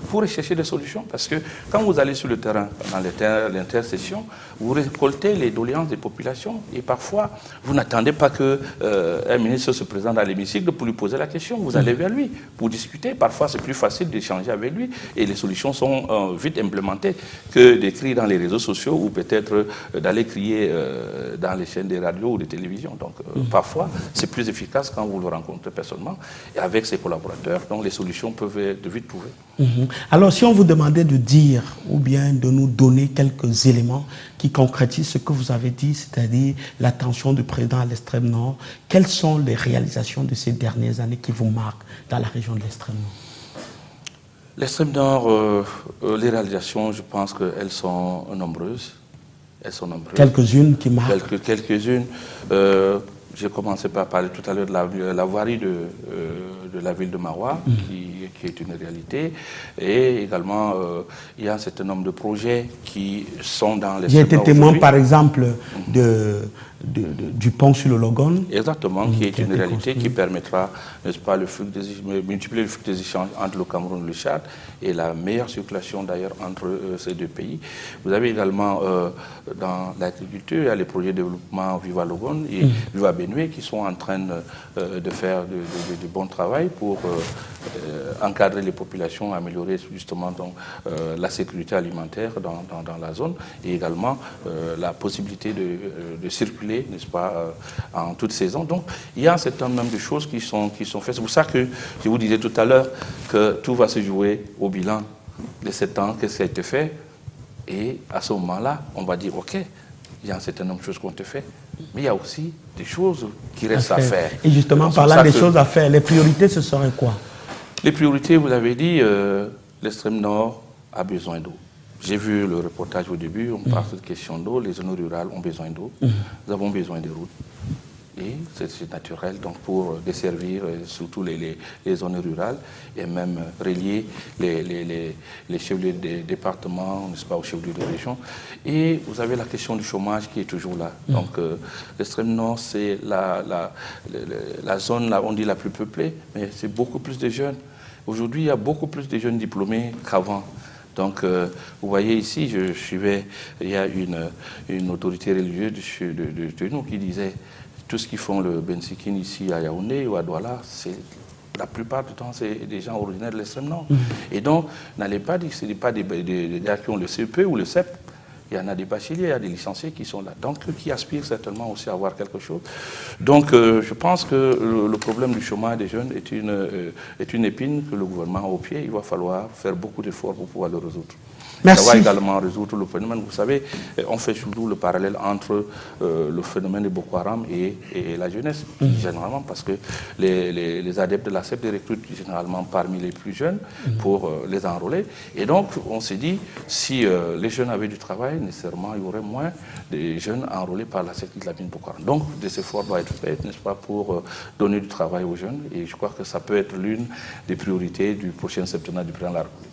pour rechercher des solutions. Parce que quand vous allez sur le terrain, dans l'intersession, vous récoltez les doléances des populations et parfois, vous n'attendez pas qu'un ministre se présente dans l'hémicycle pour lui poser la question. Vous allez vers lui pour discuter. Parfois, c'est plus facile d'échanger avec lui et les solutions sont vite implémentées que d'écrire dans les réseaux sociaux ou peut-être d'aller crier dans les chaînes de radio ou de télévision. Donc, parfois, c'est plus efficace quand vous le rencontrez personnellement et avec ses collaborateurs. Donc, les solutions peuvent être vite trouvées. Alors, si on vous demandait de dire ou bien de nous donner quelques éléments qui concrétisent ce que vous avez dit, c'est-à-dire l'attention du président à l'extrême nord, quelles sont les réalisations de ces dernières années qui vous marquent dans la région de l'extrême nord? L'extrême nord, les réalisations, je pense qu'elles sont nombreuses. Elles sont nombreuses. Quelques-unes qui marquent. Quelques-unes. J'ai commencé par parler tout à l'heure de la voirie de la ville de Marois, qui est une réalité. Et également, il y a un certain nombre de projets qui sont dans les... J'ai été témoin, par exemple, du pont sur le Logon. Exactement, qui est une réalité qui permettra, n'est-ce pas, multiplier le flux des échanges entre le Cameroun et le Tchad et la meilleure circulation d'ailleurs entre ces deux pays. Vous avez également dans l'agriculture, il y a les projets de développement Viva Logon et Viva Benue qui sont en train de faire du bon travail pour encadrer les populations, améliorer justement donc, la sécurité alimentaire dans la zone et également la possibilité de circuler, n'est-ce pas, en toute saison. Donc, il y a un certain nombre de choses qui sont faites. C'est pour ça que je vous disais tout à l'heure que tout va se jouer au bilan de 7 ans, qu'est-ce qui a été fait. Et à ce moment-là, on va dire, OK, il y a un certain nombre de choses qui ont été faites, mais il y a aussi des choses qui restent à faire. Et justement, parlant des choses à faire, les priorités, ce serait quoi? Les priorités, vous l'avez dit, l'extrême nord a besoin d'eau. J'ai vu le reportage au début, on parle de questions d'eau, les zones rurales ont besoin d'eau, nous avons besoin de routes. Et c'est naturel donc pour desservir surtout les zones rurales et même relier les chefs-lieux des départements, n'est-ce pas, aux chefs-lieux de région. Et vous avez la question du chômage qui est toujours là. Donc l'extrême nord, c'est la zone, là, on dit la plus peuplée, mais c'est beaucoup plus de jeunes. Aujourd'hui, il y a beaucoup plus de jeunes diplômés qu'avant. Donc, vous voyez ici, je suivais, il y a une autorité religieuse de nous qui disait tout ce qui font le Bensikin ici à Yaoundé ou à Douala, c'est la plupart du temps, c'est des gens originaires de l'extrême nord. Et donc, n'allez pas dire que ce n'est pas des gars qui ont le CEP ou le CEP. Il y en a des bacheliers, il y a des licenciés qui sont là. Donc, qui aspirent certainement aussi à avoir quelque chose. Donc, je pense que le problème du chômage des jeunes est une épine que le gouvernement a au pied. Il va falloir faire beaucoup d'efforts pour pouvoir le résoudre. Merci. Ça va également résoudre le phénomène. Vous savez, on fait toujours le parallèle entre le phénomène de Boko Haram et la jeunesse, généralement, parce que les adeptes de la CEP les recrutent généralement parmi les plus jeunes pour les enrôler. Et donc, on s'est dit, si les jeunes avaient du travail, nécessairement, il y aurait moins de jeunes enrôlés par la secte islamique Boko Haram. Donc, des efforts doivent être faits, n'est-ce pas, pour donner du travail aux jeunes. Et je crois que ça peut être l'une des priorités du prochain septennat du président de la République.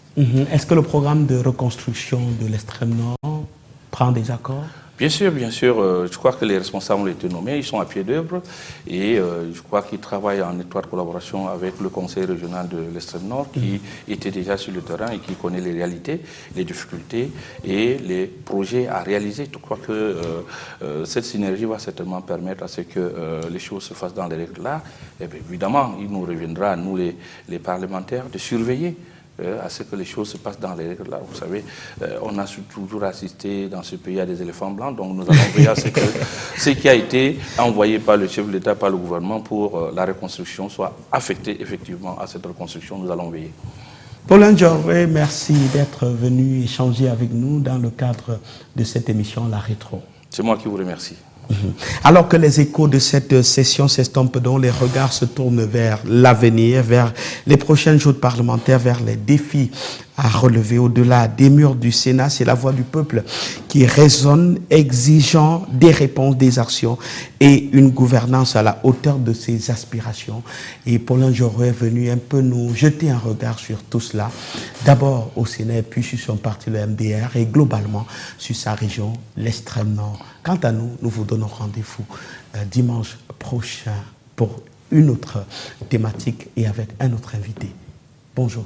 Est-ce que le programme de reconstruction de l'extrême nord prend des accords? Bien sûr, je crois que les responsables ont été nommés, ils sont à pied d'œuvre et je crois qu'ils travaillent en étroite collaboration avec le conseil régional de l'extrême nord qui était déjà sur le terrain et qui connaît les réalités, les difficultés et les projets à réaliser. Je crois que cette synergie va certainement permettre à ce que les choses se fassent dans les règles là. Et bien, évidemment, il nous reviendra, nous les parlementaires, de surveiller à ce que les choses se passent dans les règles là. Vous savez, on a toujours assisté dans ce pays à des éléphants blancs, donc nous allons veiller à ce que ce qui a été envoyé par le chef de l'État, par le gouvernement pour la reconstruction soit affecté effectivement à cette reconstruction. Nous allons veiller. Paulin Dioré, merci d'être venu échanger avec nous dans le cadre de cette émission La Rétro. C'est moi qui vous remercie. Alors que les échos de cette session s'estompent, dont les regards se tournent vers l'avenir, vers les prochains jours parlementaires, vers les défis à relever au-delà des murs du Sénat, c'est la voix du peuple qui résonne, exigeant des réponses, des actions et une gouvernance à la hauteur de ses aspirations. Et Paulin Dioré est venu un peu nous jeter un regard sur tout cela, d'abord au Sénat, puis sur son parti, le MDR, et globalement sur sa région, l'extrême nord. Quant à nous, nous vous donnons rendez-vous dimanche prochain pour une autre thématique et avec un autre invité. Bonjour.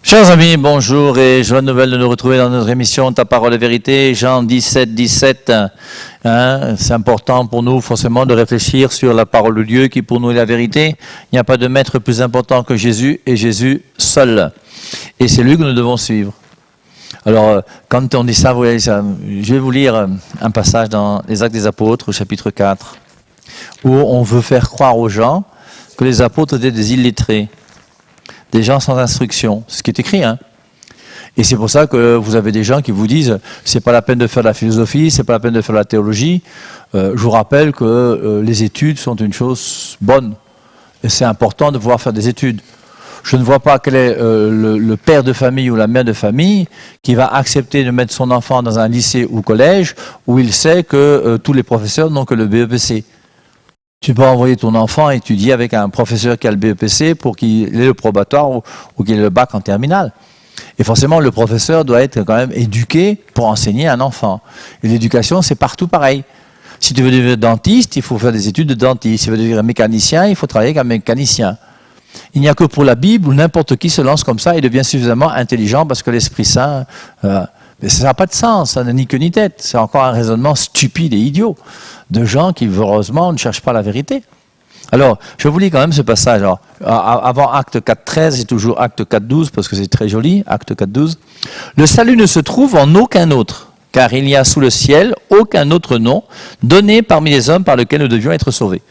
Chers amis, bonjour et joie nouvelle de nous retrouver dans notre émission Ta parole est vérité, Jean 17. C'est important pour nous forcément de réfléchir sur la parole de Dieu qui pour nous est la vérité. Il n'y a pas de maître plus important que Jésus et Jésus seul. Et c'est lui que nous devons suivre. Alors, quand on dit ça, vous voyez, je vais vous lire un passage dans les Actes des Apôtres, au chapitre 4, où on veut faire croire aux gens que les apôtres étaient des illettrés. Des gens sans instruction, ce qui est écrit, hein. Et c'est pour ça que vous avez des gens qui vous disent c'est pas la peine de faire de la philosophie, c'est pas la peine de faire de la théologie. Je vous rappelle que les études sont une chose bonne. Et c'est important de pouvoir faire des études. Je ne vois pas quel est le père de famille ou la mère de famille qui va accepter de mettre son enfant dans un lycée ou collège où il sait que tous les professeurs n'ont que le BEPC. Tu peux envoyer ton enfant étudier avec un professeur qui a le BEPC pour qu'il ait le probatoire ou qu'il ait le bac en terminale. Et forcément, le professeur doit être quand même éduqué pour enseigner un enfant. Et l'éducation, c'est partout pareil. Si tu veux devenir dentiste, il faut faire des études de dentiste. Si tu veux devenir mécanicien, il faut travailler avec un mécanicien. Il n'y a que pour la Bible où n'importe qui se lance comme ça et devient suffisamment intelligent parce que l'Esprit Saint... Mais ça n'a pas de sens, ça n'a ni queue ni tête. C'est encore un raisonnement stupide et idiot de gens qui, heureusement, ne cherchent pas la vérité. Alors, je vous lis quand même ce passage. Alors, avant Acte 4.13, j'ai toujours Acte 4.12 parce que c'est très joli, Acte 4.12. Le salut ne se trouve en aucun autre, car il n'y a sous le ciel aucun autre nom donné parmi les hommes par lequel nous devions être sauvés.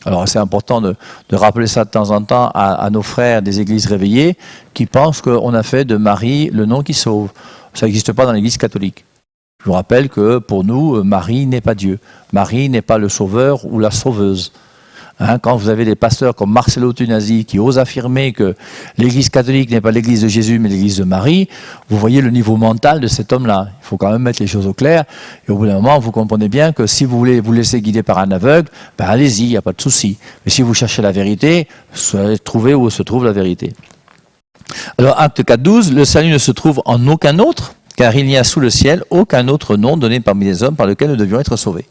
Alors, c'est important de rappeler ça de temps en temps à nos frères des églises réveillées qui pensent qu'on a fait de Marie le nom qui sauve. Ça n'existe pas dans l'église catholique. Je vous rappelle que pour nous, Marie n'est pas Dieu. Marie n'est pas le sauveur ou la sauveuse. Quand vous avez des pasteurs comme Marcello Tunasi qui osent affirmer que l'église catholique n'est pas l'église de Jésus mais l'église de Marie, vous voyez le niveau mental de cet homme-là. Il faut quand même mettre les choses au clair. Et au bout d'un moment, vous comprenez bien que si vous voulez vous laisser guider par un aveugle, ben allez-y, il n'y a pas de souci. Mais si vous cherchez la vérité, vous allez trouver où se trouve la vérité. Alors, Acte 4.12, le salut ne se trouve en aucun autre, car il n'y a sous le ciel aucun autre nom donné parmi les hommes par lequel nous devions être sauvés.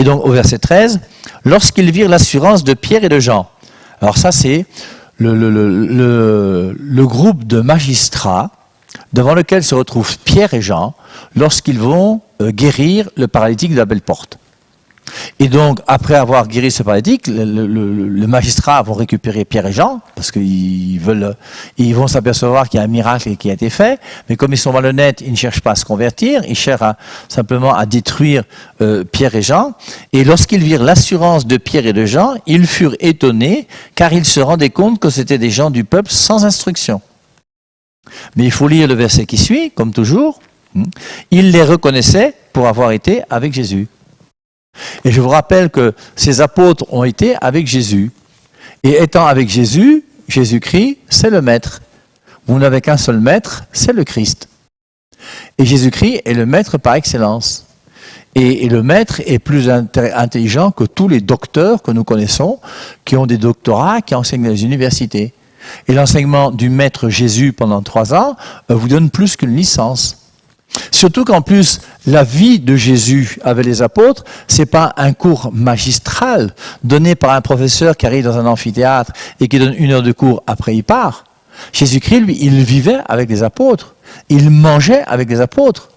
Et donc au verset 13, lorsqu'ils virent l'assurance de Pierre et de Jean. Alors ça c'est le groupe de magistrats devant lequel se retrouvent Pierre et Jean lorsqu'ils vont guérir le paralytique de la belle porte. Et donc, après avoir guéri ce paralytique, le magistrat vont récupérer Pierre et Jean, parce qu'ils vont s'apercevoir qu'il y a un miracle qui a été fait, mais comme ils sont malhonnêtes, ils ne cherchent pas à se convertir, ils cherchent simplement à détruire Pierre et Jean. Et lorsqu'ils virent l'assurance de Pierre et de Jean, ils furent étonnés, car ils se rendaient compte que c'était des gens du peuple sans instruction. Mais il faut lire le verset qui suit, comme toujours. Ils les reconnaissaient pour avoir été avec Jésus. Et je vous rappelle que ces apôtres ont été avec Jésus. Et étant avec Jésus, Jésus-Christ, c'est le Maître. Vous n'avez qu'un seul Maître, c'est le Christ. Et Jésus-Christ est le Maître par excellence. Et le Maître est plus intelligent que tous les docteurs que nous connaissons, qui ont des doctorats, qui enseignent dans les universités. Et l'enseignement du Maître Jésus pendant 3 ans vous donne plus qu'une licence. Surtout qu'en plus, la vie de Jésus avec les apôtres, c'est pas un cours magistral donné par un professeur qui arrive dans un amphithéâtre et qui donne 1 heure de cours, après il part. Jésus-Christ, lui, il vivait avec les apôtres. Il mangeait avec les apôtres.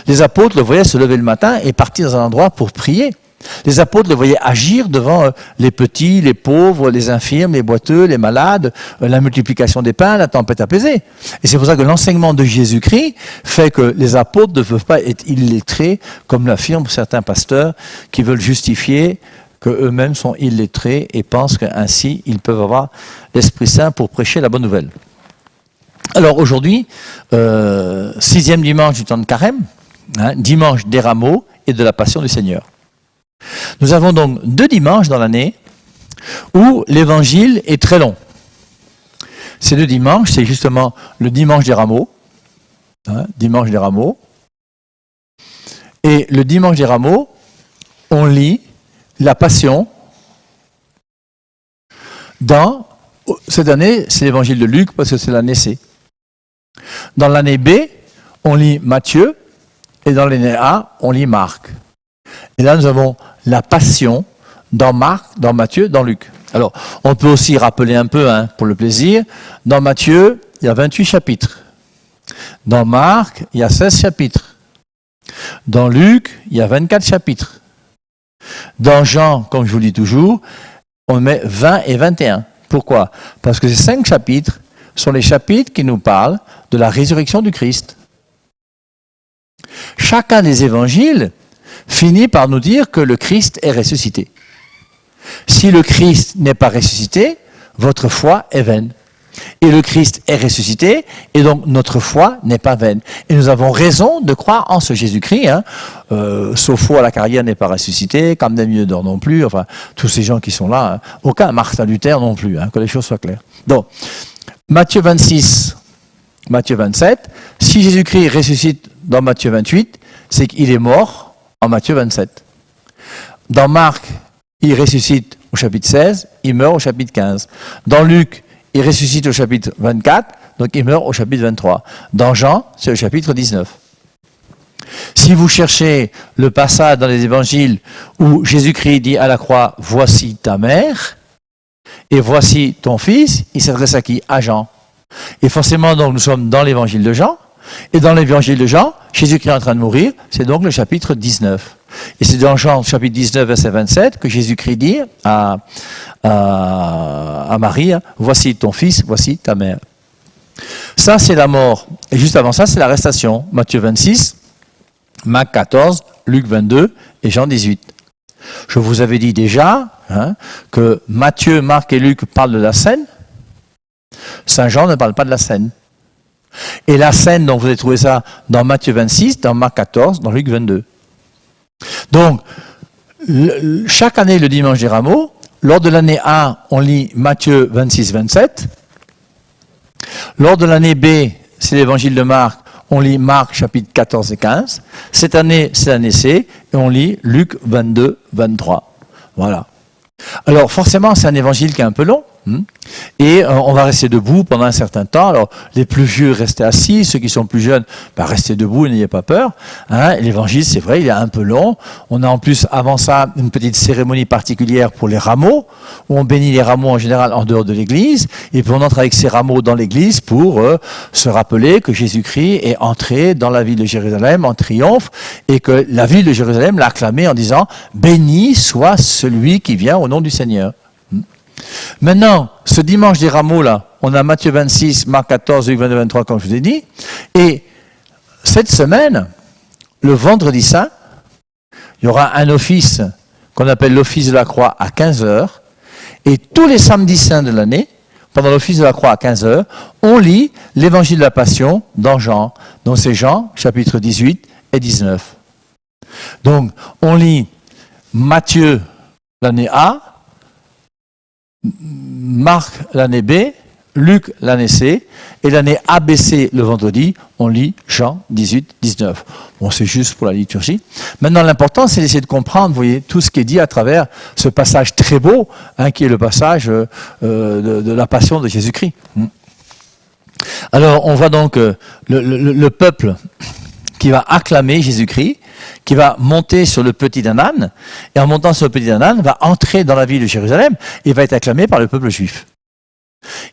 Les apôtres le voyaient se lever le matin et partir dans un endroit pour prier. Les apôtres le voyaient agir devant les petits, les pauvres, les infirmes, les boiteux, les malades, la multiplication des pains, la tempête apaisée. Et c'est pour ça que l'enseignement de Jésus-Christ fait que les apôtres ne peuvent pas être illettrés, comme l'affirment certains pasteurs qui veulent justifier qu'eux-mêmes sont illettrés et pensent qu'ainsi ils peuvent avoir l'Esprit Saint pour prêcher la bonne nouvelle. Alors aujourd'hui, 6e dimanche du temps de Carême, dimanche des rameaux et de la Passion du Seigneur. Nous avons donc 2 dimanches dans l'année où l'évangile est très long. Ces 2 dimanches, c'est justement le dimanche des rameaux, dimanche des rameaux. Et le dimanche des rameaux, on lit la Passion dans, cette année, c'est l'évangile de Luc parce que c'est l'année C. Dans l'année B, on lit Matthieu et dans l'année A, on lit Marc. Et là, nous avons la Passion dans Marc, dans Matthieu, dans Luc. Alors, on peut aussi rappeler un peu, pour le plaisir, dans Matthieu, il y a 28 chapitres. Dans Marc, il y a 16 chapitres. Dans Luc, il y a 24 chapitres. Dans Jean, comme je vous le dis toujours, on met 20 et 21. Pourquoi? Parce que ces 5 chapitres sont les chapitres qui nous parlent de la résurrection du Christ. Chacun des évangiles finit par nous dire que le Christ est ressuscité. Si le Christ n'est pas ressuscité, votre foi est vaine. Et le Christ est ressuscité, et donc notre foi n'est pas vaine. Et nous avons raison de croire en ce Jésus-Christ. Sopho à la carrière n'est pas ressuscité, Camden Mieux-d'Or non plus, enfin, tous ces gens qui sont là, aucun Martin Luther non plus, que les choses soient claires. Donc, Matthieu 26, Matthieu 27, si Jésus-Christ ressuscite dans Matthieu 28, c'est qu'il est mort en Matthieu 27. Dans Marc, il ressuscite au chapitre 16, il meurt au chapitre 15. Dans Luc, il ressuscite au chapitre 24, donc il meurt au chapitre 23. Dans Jean, c'est le chapitre 19. Si vous cherchez le passage dans les évangiles où Jésus-Christ dit à la croix « Voici ta mère » et « Voici ton fils », il s'adresse à qui? À Jean. Et forcément, donc, nous sommes dans l'évangile de Jean. Et dans l'évangile de Jean, Jésus-Christ est en train de mourir, c'est donc le chapitre 19. Et c'est dans Jean chapitre 19, verset 27, que Jésus-Christ dit à Marie, voici ton fils, voici ta mère. Ça, c'est la mort. Et juste avant ça, c'est l'arrestation. Matthieu 26, Marc 14, Luc 22 et Jean 18. Je vous avais dit déjà que Matthieu, Marc et Luc parlent de la scène. Saint Jean ne parle pas de la scène. Et la scène, donc vous allez trouver ça dans Matthieu 26, dans Marc 14, dans Luc 22. Donc, chaque année, le dimanche des Rameaux, lors de l'année A, on lit Matthieu 26, 27. Lors de l'année B, c'est l'évangile de Marc, on lit Marc chapitre 14 et 15. Cette année, c'est l'année C, et on lit Luc 22, 23. Voilà. Alors forcément, c'est un évangile qui est un peu long. Et on va rester debout pendant un certain temps. Alors, les plus vieux, restez assis. Ceux qui sont plus jeunes, restez debout, n'ayez pas peur. L'évangile, c'est vrai, il est un peu long. On a en plus, avant ça, une petite cérémonie particulière pour les rameaux, où on bénit les rameaux en général en dehors de l'église. Et puis on entre avec ces rameaux dans l'église pour se rappeler que Jésus-Christ est entré dans la ville de Jérusalem en triomphe et que la ville de Jérusalem l'a acclamé en disant « Béni soit celui qui vient au nom du Seigneur ». Maintenant, ce dimanche des rameaux, là, on a Matthieu 26, Marc 14, Luc 22, 23, comme je vous ai dit. Et cette semaine, le vendredi saint, il y aura un office qu'on appelle l'office de la croix à 15h. Et tous les samedis saints de l'année, pendant l'office de la croix à 15h, on lit l'évangile de la Passion dans Jean. Donc c'est Jean, chapitre 18 et 19. Donc, on lit Matthieu, l'année A, Marc l'année B, Luc l'année C, et l'année ABC le vendredi, on lit Jean 18, 19. Bon, c'est juste pour la liturgie. Maintenant, l'important, c'est d'essayer de comprendre, vous voyez, tout ce qui est dit à travers ce passage très beau, qui est le passage de la passion de Jésus-Christ. Alors, on voit donc le peuple qui va acclamer Jésus-Christ, qui va monter sur le petit âne, et en montant sur le petit âne, va entrer dans la ville de Jérusalem et va être acclamé par le peuple juif.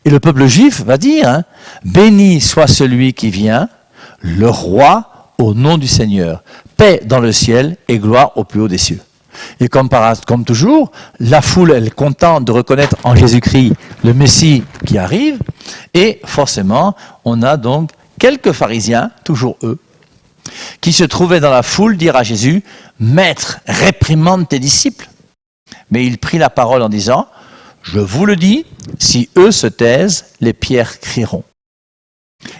Et le peuple juif va dire, béni soit celui qui vient, le roi au nom du Seigneur, paix dans le ciel et gloire au plus haut des cieux. Et comme toujours, la foule, elle est contente de reconnaître en Jésus-Christ le Messie qui arrive, et forcément, on a donc quelques pharisiens, toujours eux, qui se trouvaient dans la foule dire à Jésus, « Maître, réprimande tes disciples. » Mais il prit la parole en disant, « Je vous le dis, si eux se taisent, les pierres crieront. »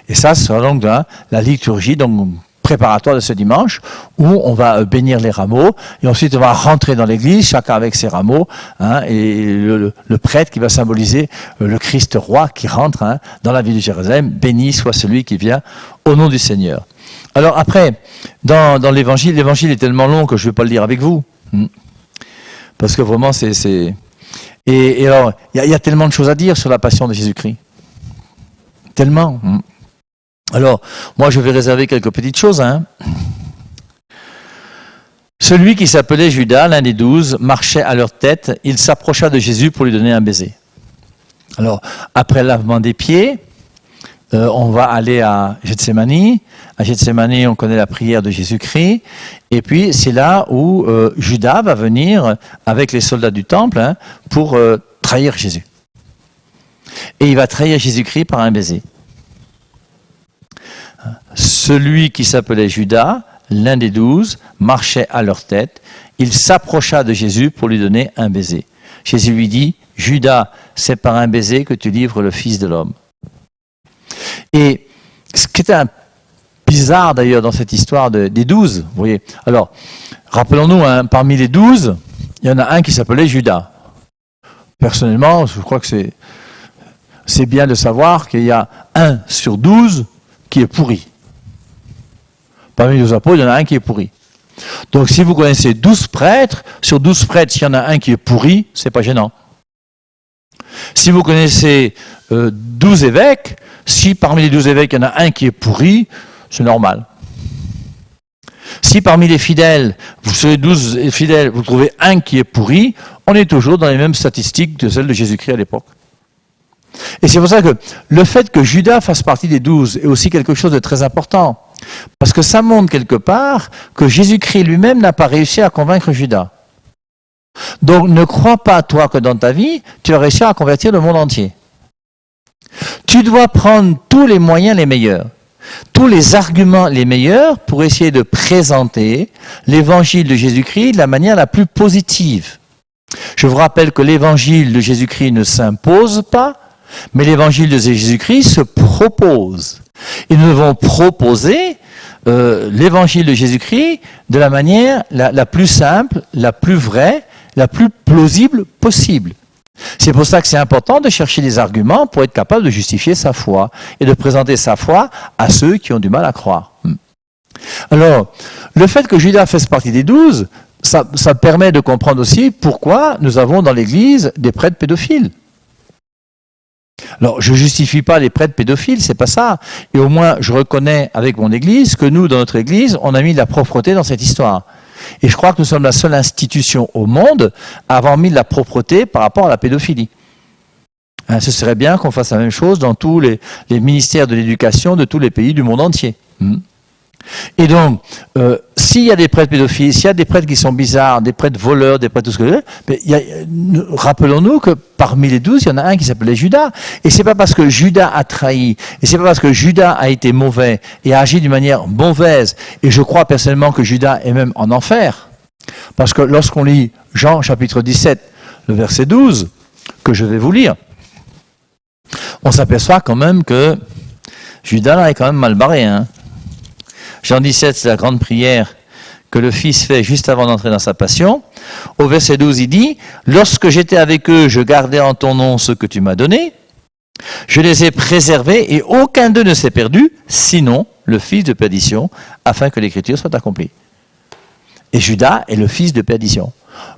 Et ça sera donc la liturgie donc, préparatoire de ce dimanche, où on va bénir les rameaux, et ensuite on va rentrer dans l'église, chacun avec ses rameaux, et le prêtre qui va symboliser le Christ roi qui rentre dans la ville de Jérusalem, « Béni soit celui qui vient au nom du Seigneur. » Alors après, dans l'évangile est tellement long que je ne vais pas le lire avec vous. Parce que vraiment, Et alors, il y a tellement de choses à dire sur la passion de Jésus-Christ. Tellement. Alors, moi, je vais réserver quelques petites choses. Celui qui s'appelait Judas, l'un des 12, marchait à leur tête. Il s'approcha de Jésus pour lui donner un baiser. Alors, après le lavement des pieds, on va aller à Gethsémani. À Gethsémani, on connaît la prière de Jésus-Christ. Et puis, c'est là où Judas va venir avec les soldats du temple pour trahir Jésus. Et il va trahir Jésus-Christ par un baiser. Celui qui s'appelait Judas, l'un des 12, marchait à leur tête. Il s'approcha de Jésus pour lui donner un baiser. Jésus lui dit, « Judas, c'est par un baiser que tu livres le Fils de l'homme. » Et ce qui était bizarre d'ailleurs dans cette histoire des 12, vous voyez. Alors, rappelons-nous, parmi les 12, il y en a un qui s'appelait Judas. Personnellement, je crois que c'est bien de savoir qu'il y a 1 sur 12 qui est pourri. Parmi les apôtres, il y en a un qui est pourri. Donc si vous connaissez 12 prêtres, sur 12 prêtres, s'il y en a un qui est pourri, c'est pas gênant. Si vous connaissez 12 évêques, si parmi les 12 évêques, il y en a un qui est pourri, c'est normal. Si parmi les fidèles, sur les 12 fidèles, vous trouvez un qui est pourri, on est toujours dans les mêmes statistiques que celles de Jésus-Christ à l'époque. Et c'est pour ça que le fait que Judas fasse partie des 12 est aussi quelque chose de très important. Parce que ça montre quelque part que Jésus-Christ lui-même n'a pas réussi à convaincre Judas. Donc ne crois pas, toi, que dans ta vie, tu vas réussir à convertir le monde entier. Tu dois prendre tous les moyens les meilleurs, tous les arguments les meilleurs pour essayer de présenter l'évangile de Jésus-Christ de la manière la plus positive. Je vous rappelle que l'évangile de Jésus-Christ ne s'impose pas, mais l'évangile de Jésus-Christ se propose. Et nous devons proposer l'évangile de Jésus-Christ de la manière la plus simple, la plus vraie, la plus plausible possible. C'est pour ça que c'est important de chercher des arguments pour être capable de justifier sa foi et de présenter sa foi à ceux qui ont du mal à croire. Alors, le fait que Judas fasse partie des 12, ça permet de comprendre aussi pourquoi nous avons dans l'Église des prêtres pédophiles. Alors, je ne justifie pas les prêtres pédophiles, c'est pas ça. Et au moins, je reconnais avec mon Église que nous, dans notre Église, on a mis de la propreté dans cette histoire. Et je crois que nous sommes la seule institution au monde à avoir mis de la propreté par rapport à la pédophilie. Ce serait bien qu'on fasse la même chose dans tous les ministères de l'éducation de tous les pays du monde entier. Et donc, s'il y a des prêtres pédophiles, s'il y a des prêtres qui sont bizarres, des prêtres voleurs, des prêtres tout ce que rappelons-nous que parmi les 12, il y en a un qui s'appelait Judas. Et c'est pas parce que Judas a trahi, et c'est pas parce que Judas a été mauvais et a agi d'une manière mauvaise, et je crois personnellement que Judas est même en enfer. Parce que lorsqu'on lit Jean chapitre 17, le verset 12, que je vais vous lire, on s'aperçoit quand même que Judas là est quand même mal barré, hein. Jean 17, c'est la grande prière que le Fils fait juste avant d'entrer dans sa passion. Au verset 12, il dit « Lorsque j'étais avec eux, je gardais en ton nom ce que tu m'as donné. Je les ai préservés et aucun d'eux ne s'est perdu, sinon le fils de perdition, afin que l'écriture soit accomplie. » Et Judas est le fils de perdition.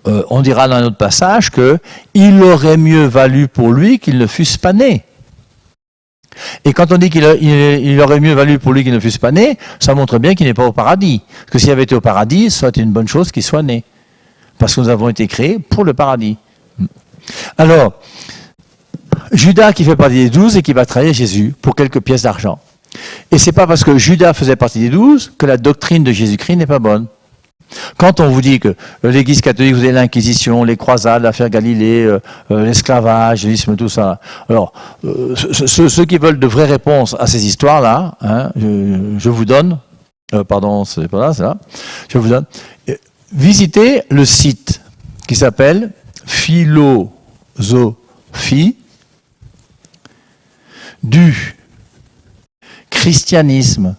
On dira dans un autre passage qu'il aurait mieux valu pour lui qu'il ne fût pas né. Et quand on dit qu'il aurait mieux valu pour lui qu'il ne fût pas né, ça montre bien qu'il n'est pas au paradis. Parce que s'il avait été au paradis, ça aurait été une bonne chose qu'il soit né. Parce que nous avons été créés pour le paradis. Alors, Judas qui fait partie des 12 et qui va trahir Jésus pour quelques pièces d'argent. Et c'est pas parce que Judas faisait partie des 12 que la doctrine de Jésus-Christ n'est pas bonne. Quand on vous dit que l'Église catholique, vous avez l'Inquisition, les croisades, l'affaire Galilée, l'esclavage, l'isme, tout ça. Alors, ceux qui veulent de vraies réponses à ces histoires-là, hein, je vous donne, pardon, c'est pas là, c'est là, je vous donne, visitez le site qui s'appelle Philosophie du christianisme.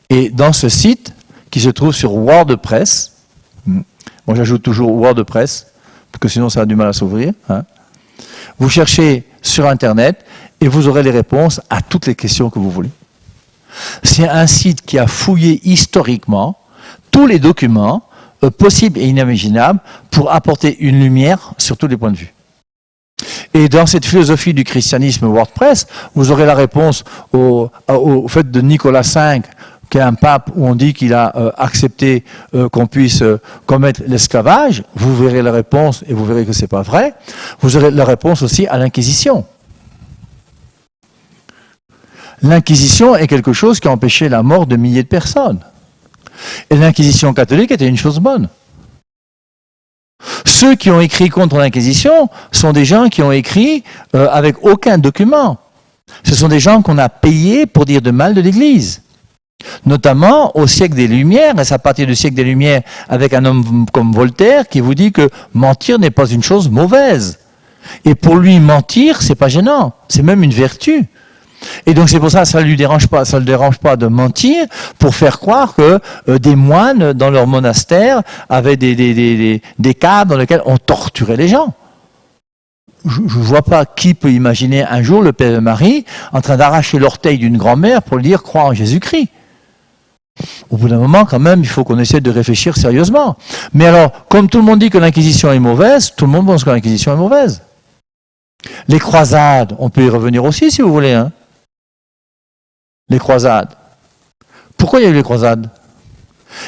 Et dans ce site, qui se trouve sur WordPress, moi j'ajoute toujours WordPress, parce que sinon ça a du mal à s'ouvrir, hein. Vous cherchez sur Internet et vous aurez les réponses à toutes les questions que vous voulez. C'est un site qui a fouillé historiquement tous les documents possibles et inimaginables pour apporter une lumière sur tous les points de vue. Et dans cette philosophie du christianisme WordPress, vous aurez la réponse au fait de Nicolas V, qui est un pape où on dit qu'il a accepté qu'on puisse commettre l'esclavage. Vous verrez la réponse et vous verrez que c'est pas vrai. Vous aurez la réponse aussi à l'Inquisition. L'Inquisition est quelque chose qui a empêché la mort de milliers de personnes. Et l'Inquisition catholique était une chose bonne. Ceux qui ont écrit contre l'Inquisition sont des gens qui ont écrit avec aucun document. Ce sont des gens qu'on a payés pour dire de mal de l'Église. Notamment au siècle des Lumières, et c'est à partir du siècle des Lumières avec un homme comme Voltaire qui vous dit que mentir n'est pas une chose mauvaise. Et pour lui, mentir, c'est pas gênant, c'est même une vertu. Et donc c'est pour ça que ça ne le dérange pas de mentir pour faire croire que des moines dans leur monastère avaient des cas dans lesquels on torturait les gens. Je ne vois pas qui peut imaginer un jour le Père Marie en train d'arracher l'orteil d'une grand-mère pour lui dire « crois en Jésus-Christ ». Au bout d'un moment, quand même, il faut qu'on essaie de réfléchir sérieusement. Mais alors, comme tout le monde dit que l'Inquisition est mauvaise, tout le monde pense que l'Inquisition est mauvaise. Les croisades, on peut y revenir aussi si vous voulez, hein. Les croisades. Pourquoi il y a eu les croisades?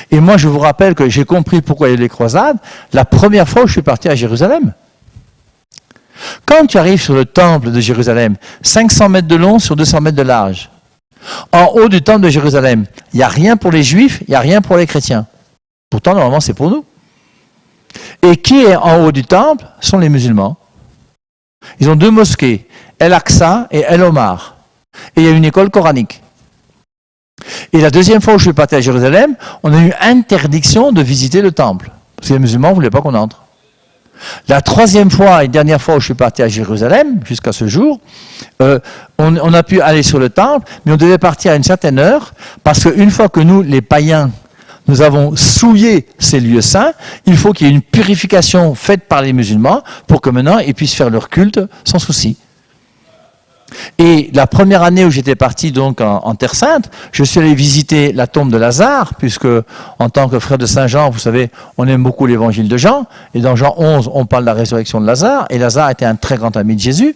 Et moi, je vous rappelle que j'ai compris pourquoi il y a eu les croisades la première fois où je suis parti à Jérusalem. Quand tu arrives sur le temple de Jérusalem, 500 mètres de long sur 200 mètres de large, en haut du temple de Jérusalem, il n'y a rien pour les juifs, il n'y a rien pour les chrétiens. Pourtant, normalement, c'est pour nous. Et qui est en haut du temple sont les musulmans. Ils ont 2 mosquées, El Aqsa et El Omar. Et il y a une école coranique. Et la deuxième fois où je suis parti à Jérusalem, on a eu interdiction de visiter le temple. Parce que les musulmans ne voulaient pas qu'on entre. La troisième fois et dernière fois où je suis parti à Jérusalem, jusqu'à ce jour, on a pu aller sur le temple, mais on devait partir à une certaine heure, parce qu'une fois que nous, les païens, nous avons souillé ces lieux saints, il faut qu'il y ait une purification faite par les musulmans pour que maintenant ils puissent faire leur culte sans souci. Et la première année où j'étais parti donc en Terre Sainte, je suis allé visiter la tombe de Lazare, puisque en tant que frère de Saint Jean, vous savez, on aime beaucoup l'évangile de Jean, et dans Jean 11, on parle de la résurrection de Lazare, et Lazare était un très grand ami de Jésus.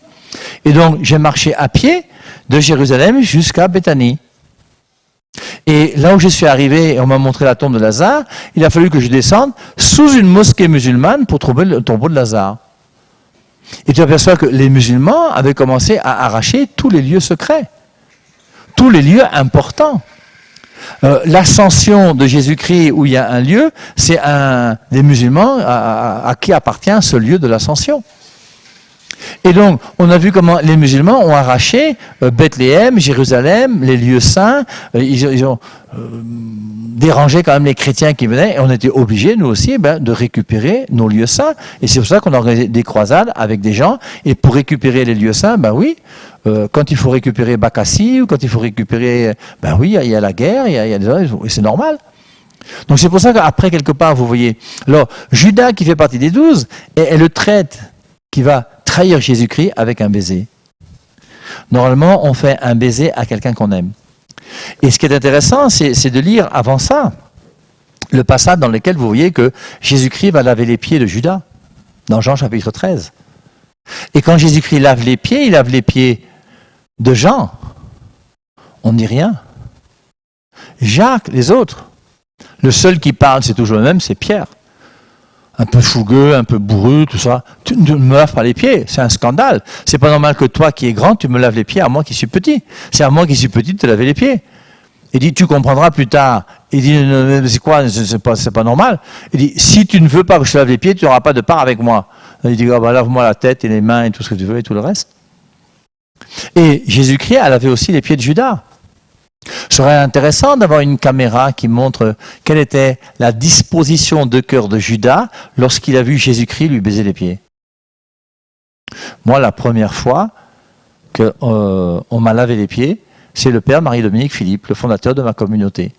Et donc j'ai marché à pied de Jérusalem jusqu'à Béthanie. Et là où je suis arrivé, et on m'a montré la tombe de Lazare, il a fallu que je descende sous une mosquée musulmane pour trouver le tombeau de Lazare. Et tu aperçois que les musulmans avaient commencé à arracher tous les lieux secrets, tous les lieux importants. L'ascension de Jésus-Christ où il y a un lieu, c'est des musulmans à qui appartient ce lieu de l'ascension. Et donc, on a vu comment les musulmans ont arraché Bethléem, Jérusalem, les lieux saints. Ils ont dérangé quand même les chrétiens qui venaient. Et on était obligés, nous aussi, de récupérer nos lieux saints. Et c'est pour ça qu'on a organisé des croisades avec des gens. Et pour récupérer les lieux saints, quand il faut récupérer Bakassi, ou quand il faut récupérer... il y a la guerre, il y a des... et c'est normal. Donc c'est pour ça qu'après, quelque part, vous voyez... Alors, Judas, qui fait partie des 12, est le traître qui va trahir Jésus-Christ avec un baiser. Normalement, on fait un baiser à quelqu'un qu'on aime. Et ce qui est intéressant, c'est de lire avant ça le passage dans lequel vous voyez que Jésus-Christ va laver les pieds de Judas, dans Jean chapitre 13. Et quand Jésus-Christ lave les pieds, il lave les pieds de Jean. On ne dit rien. Jacques, les autres. Le seul qui parle, c'est toujours le même, c'est Pierre. Un peu fougueux, un peu bourru, tout ça. Tu ne me laves pas les pieds, c'est un scandale. C'est pas normal que toi qui es grand, tu me laves les pieds à moi qui suis petit. C'est à moi qui suis petit de te laver les pieds. Il dit, tu comprendras plus tard. Il dit, c'est quoi, c'est pas normal. Il dit, si tu ne veux pas que je te lave les pieds, tu n'auras pas de part avec moi. Il dit, lave-moi la tête et les mains et tout ce que tu veux et tout le reste. Et Jésus-Christ a lavé aussi les pieds de Judas. Ce serait intéressant d'avoir une caméra qui montre quelle était la disposition de cœur de Judas lorsqu'il a vu Jésus-Christ lui baiser les pieds. Moi, la première fois qu'on m'a lavé les pieds, c'est le père Marie-Dominique Philippe, le fondateur de ma communauté.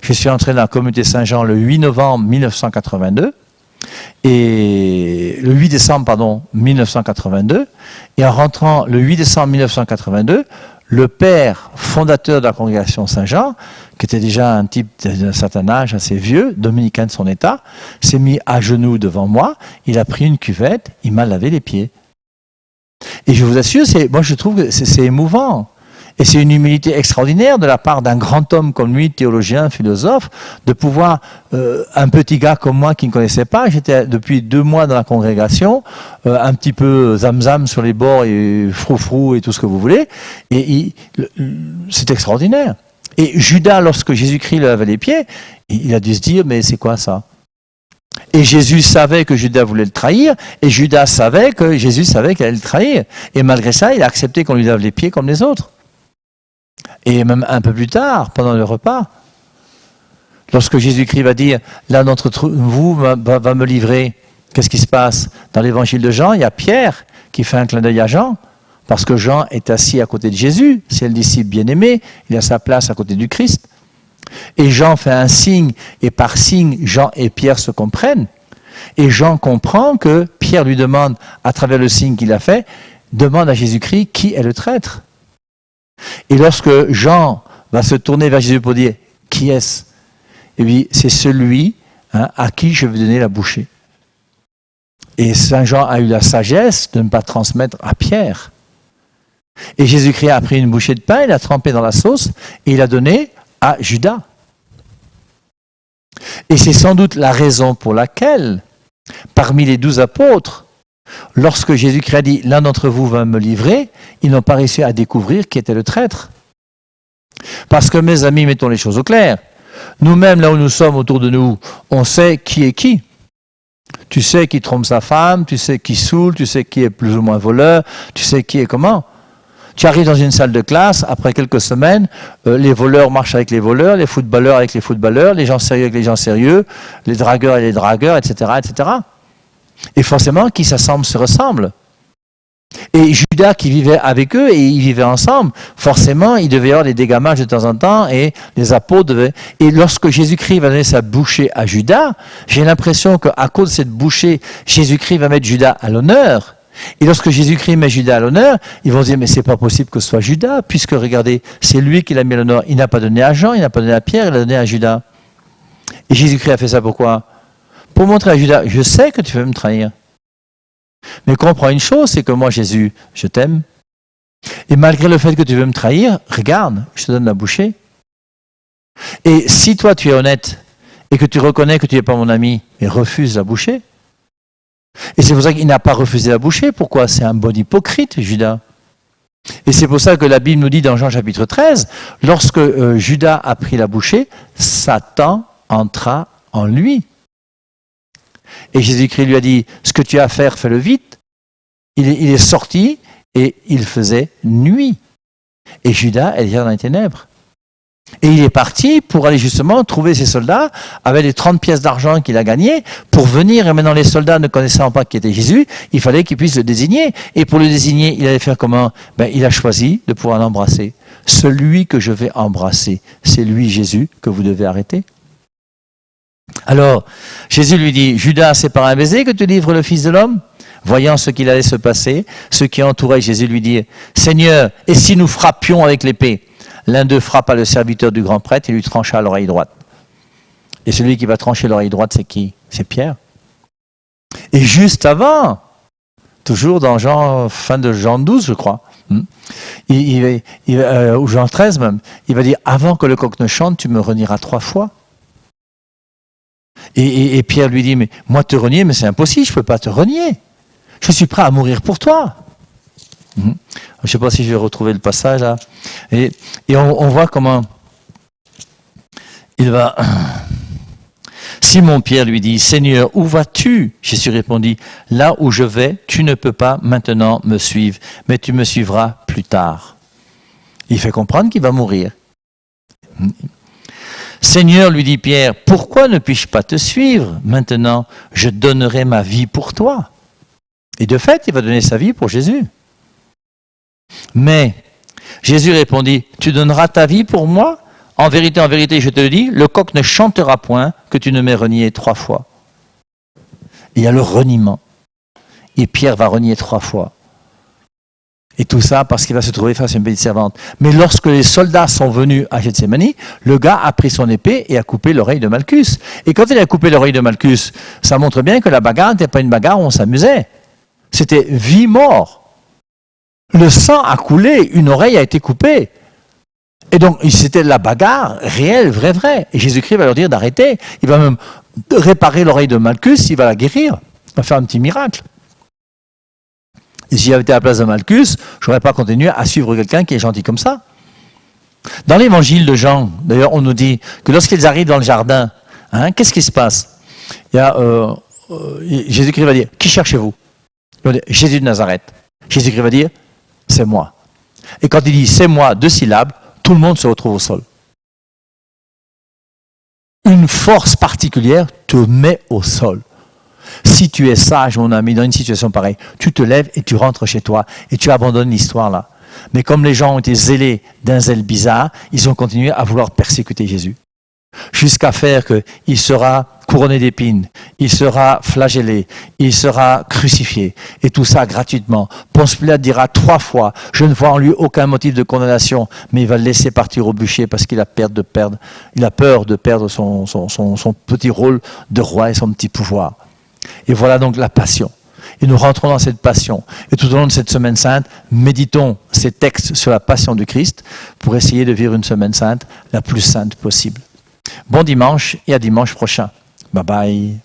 Je suis entré dans la communauté Saint-Jean le 8 novembre 1982, et le 8 décembre 1982, et en rentrant le 8 décembre 1982, le père fondateur de la congrégation Saint-Jean, qui était déjà un type d'un certain âge, assez vieux, dominicain de son état, s'est mis à genoux devant moi, il a pris une cuvette, il m'a lavé les pieds. Et je vous assure, moi je trouve que c'est émouvant. Et c'est une humilité extraordinaire de la part d'un grand homme comme lui, théologien, philosophe, de pouvoir, un petit gars comme moi qui ne connaissait pas, j'étais depuis 2 mois dans la congrégation, un petit peu zamzam sur les bords et froufrou et tout ce que vous voulez, et c'est extraordinaire. Et Judas, lorsque Jésus-Christ lui avait les pieds, il a dû se dire, mais c'est quoi ça? Et Jésus savait que Judas voulait le trahir, et Judas savait que Jésus savait qu'il allait le trahir. Et malgré ça, il a accepté qu'on lui lave les pieds comme les autres. Et même un peu plus tard, pendant le repas, lorsque Jésus-Christ va dire, l'un d'entre vous va me livrer, qu'est-ce qui se passe? Dans l'évangile de Jean, il y a Pierre qui fait un clin d'œil à Jean, parce que Jean est assis à côté de Jésus, c'est le disciple bien-aimé, il a sa place à côté du Christ. Et Jean fait un signe, et par signe, Jean et Pierre se comprennent. Et Jean comprend que Pierre lui demande, à travers le signe qu'il a fait, demande à Jésus-Christ qui est le traître. Et lorsque Jean va se tourner vers Jésus pour dire « Qui est-ce ?» Eh bien, c'est celui à qui je vais donner la bouchée. Et Saint Jean a eu la sagesse de ne pas transmettre à Pierre. Et Jésus-Christ a pris une bouchée de pain, il l'a trempé dans la sauce et il a donné à Judas. Et c'est sans doute la raison pour laquelle, parmi les 12 apôtres, Lorsque Jésus-Christ a dit « l'un d'entre vous va me livrer », ils n'ont pas réussi à découvrir qui était le traître. Parce que, mes amis, mettons les choses au clair. Nous-mêmes, là où nous sommes autour de nous, on sait qui est qui. Tu sais qui trompe sa femme, tu sais qui saoule, tu sais qui est plus ou moins voleur, tu sais qui est comment. Tu arrives dans une salle de classe, après quelques semaines, les voleurs marchent avec les voleurs, les footballeurs avec les footballeurs, les gens sérieux avec les gens sérieux, les dragueurs et les dragueurs, etc., etc. Et forcément, qui s'assemble se ressemble. Et Judas qui vivait avec eux, et ils vivaient ensemble, forcément, il devait y avoir des dégamages de temps en temps, et les apôtres devaient... Et lorsque Jésus-Christ va donner sa bouchée à Judas, j'ai l'impression qu'à cause de cette bouchée, Jésus-Christ va mettre Judas à l'honneur. Et lorsque Jésus-Christ met Judas à l'honneur, ils vont se dire, mais c'est pas possible que ce soit Judas, puisque regardez, c'est lui qui l'a mis à l'honneur. Il n'a pas donné à Jean, il n'a pas donné à Pierre, il l'a donné à Judas. Et Jésus-Christ a fait ça pourquoi? Pour montrer à Judas, je sais que tu veux me trahir. Mais comprends une chose, c'est que moi, Jésus, je t'aime. Et malgré le fait que tu veux me trahir, regarde, je te donne la bouchée. Et si toi, tu es honnête et que tu reconnais que tu n'es pas mon ami, mais refuse la bouchée. Et c'est pour ça qu'il n'a pas refusé la bouchée. Pourquoi? C'est un bon hypocrite, Judas. Et c'est pour ça que la Bible nous dit dans Jean chapitre 13, lorsque Judas a pris la bouchée, Satan entra en lui. Et Jésus-Christ lui a dit, ce que tu as à faire, fais-le vite. Il est sorti et il faisait nuit. Et Judas est déjà dans les ténèbres. Et il est parti pour aller justement trouver ses soldats avec les 30 pièces d'argent qu'il a gagnées pour venir. Et maintenant les soldats ne connaissant pas qui était Jésus, il fallait qu'ils puissent le désigner. Et pour le désigner, il allait faire comment? Il a choisi de pouvoir l'embrasser. Celui que je vais embrasser, c'est lui Jésus que vous devez arrêter. Alors, Jésus lui dit, Judas, c'est par un baiser que tu livres le Fils de l'homme? Voyant ce qu'il allait se passer, ceux qui entouraient Jésus lui dirent, Seigneur, et si nous frappions avec l'épée? L'un d'eux frappa le serviteur du grand prêtre et lui trancha l'oreille droite. Et celui qui va trancher l'oreille droite, c'est qui? C'est Pierre. Et juste avant, toujours dans fin de Jean 12, je crois, ou Jean 13 même, il va dire, avant que le coq ne chante, tu me renieras 3 fois. Et Pierre lui dit, mais moi te renier, mais c'est impossible, je ne peux pas te renier. Je suis prêt à mourir pour toi. Je ne sais pas si je vais retrouver le passage là. Et on voit comment il va... Simon Pierre lui dit, Seigneur, où vas-tu? Jésus répondit, là où je vais, tu ne peux pas maintenant me suivre, mais tu me suivras plus tard. Il fait comprendre qu'il va mourir. Seigneur, lui dit Pierre, pourquoi ne puis-je pas te suivre? Maintenant, je donnerai ma vie pour toi. Et de fait, il va donner sa vie pour Jésus. Mais Jésus répondit, tu donneras ta vie pour moi? En vérité, je te le dis, le coq ne chantera point que tu ne m'aies renié 3 fois. Il y a le reniement. Et Pierre va renier 3 fois. Et tout ça parce qu'il va se trouver face à une petite servante. Mais lorsque les soldats sont venus à Gethsémani, le gars a pris son épée et a coupé l'oreille de Malchus. Et quand il a coupé l'oreille de Malchus, ça montre bien que la bagarre n'était pas une bagarre où on s'amusait. C'était vie-mort. Le sang a coulé, une oreille a été coupée. Et donc, c'était la bagarre réelle, vraie. Et Jésus-Christ va leur dire d'arrêter. Il va même réparer l'oreille de Malchus, il va la guérir. Il va faire un petit miracle. Et si j'avais été à la place de Malchus, je n'aurais pas continué à suivre quelqu'un qui est gentil comme ça. Dans l'évangile de Jean, d'ailleurs, on nous dit que lorsqu'ils arrivent dans le jardin, qu'est-ce qui se passe? Il y a Jésus-Christ va dire, qui cherchez-vous? Jésus de Nazareth. Jésus-Christ va dire, c'est moi. Et quand il dit c'est moi, 2 syllabes, tout le monde se retrouve au sol. Une force particulière te met au sol. Si tu es sage, mon ami, dans une situation pareille, tu te lèves et tu rentres chez toi et tu abandonnes l'histoire là. Mais comme les gens ont été zélés d'un zèle bizarre, ils ont continué à vouloir persécuter Jésus. Jusqu'à faire qu'il sera couronné d'épines, il sera flagellé, il sera crucifié. Et tout ça gratuitement. Ponce Pilate dira 3 fois, je ne vois en lui aucun motif de condamnation, mais il va le laisser partir au bûcher parce qu'il a peur de perdre son petit rôle de roi et son petit pouvoir. Et voilà donc la passion. Et nous rentrons dans cette passion. Et tout au long de cette semaine sainte, méditons ces textes sur la passion du Christ pour essayer de vivre une semaine sainte la plus sainte possible. Bon dimanche et à dimanche prochain. Bye bye.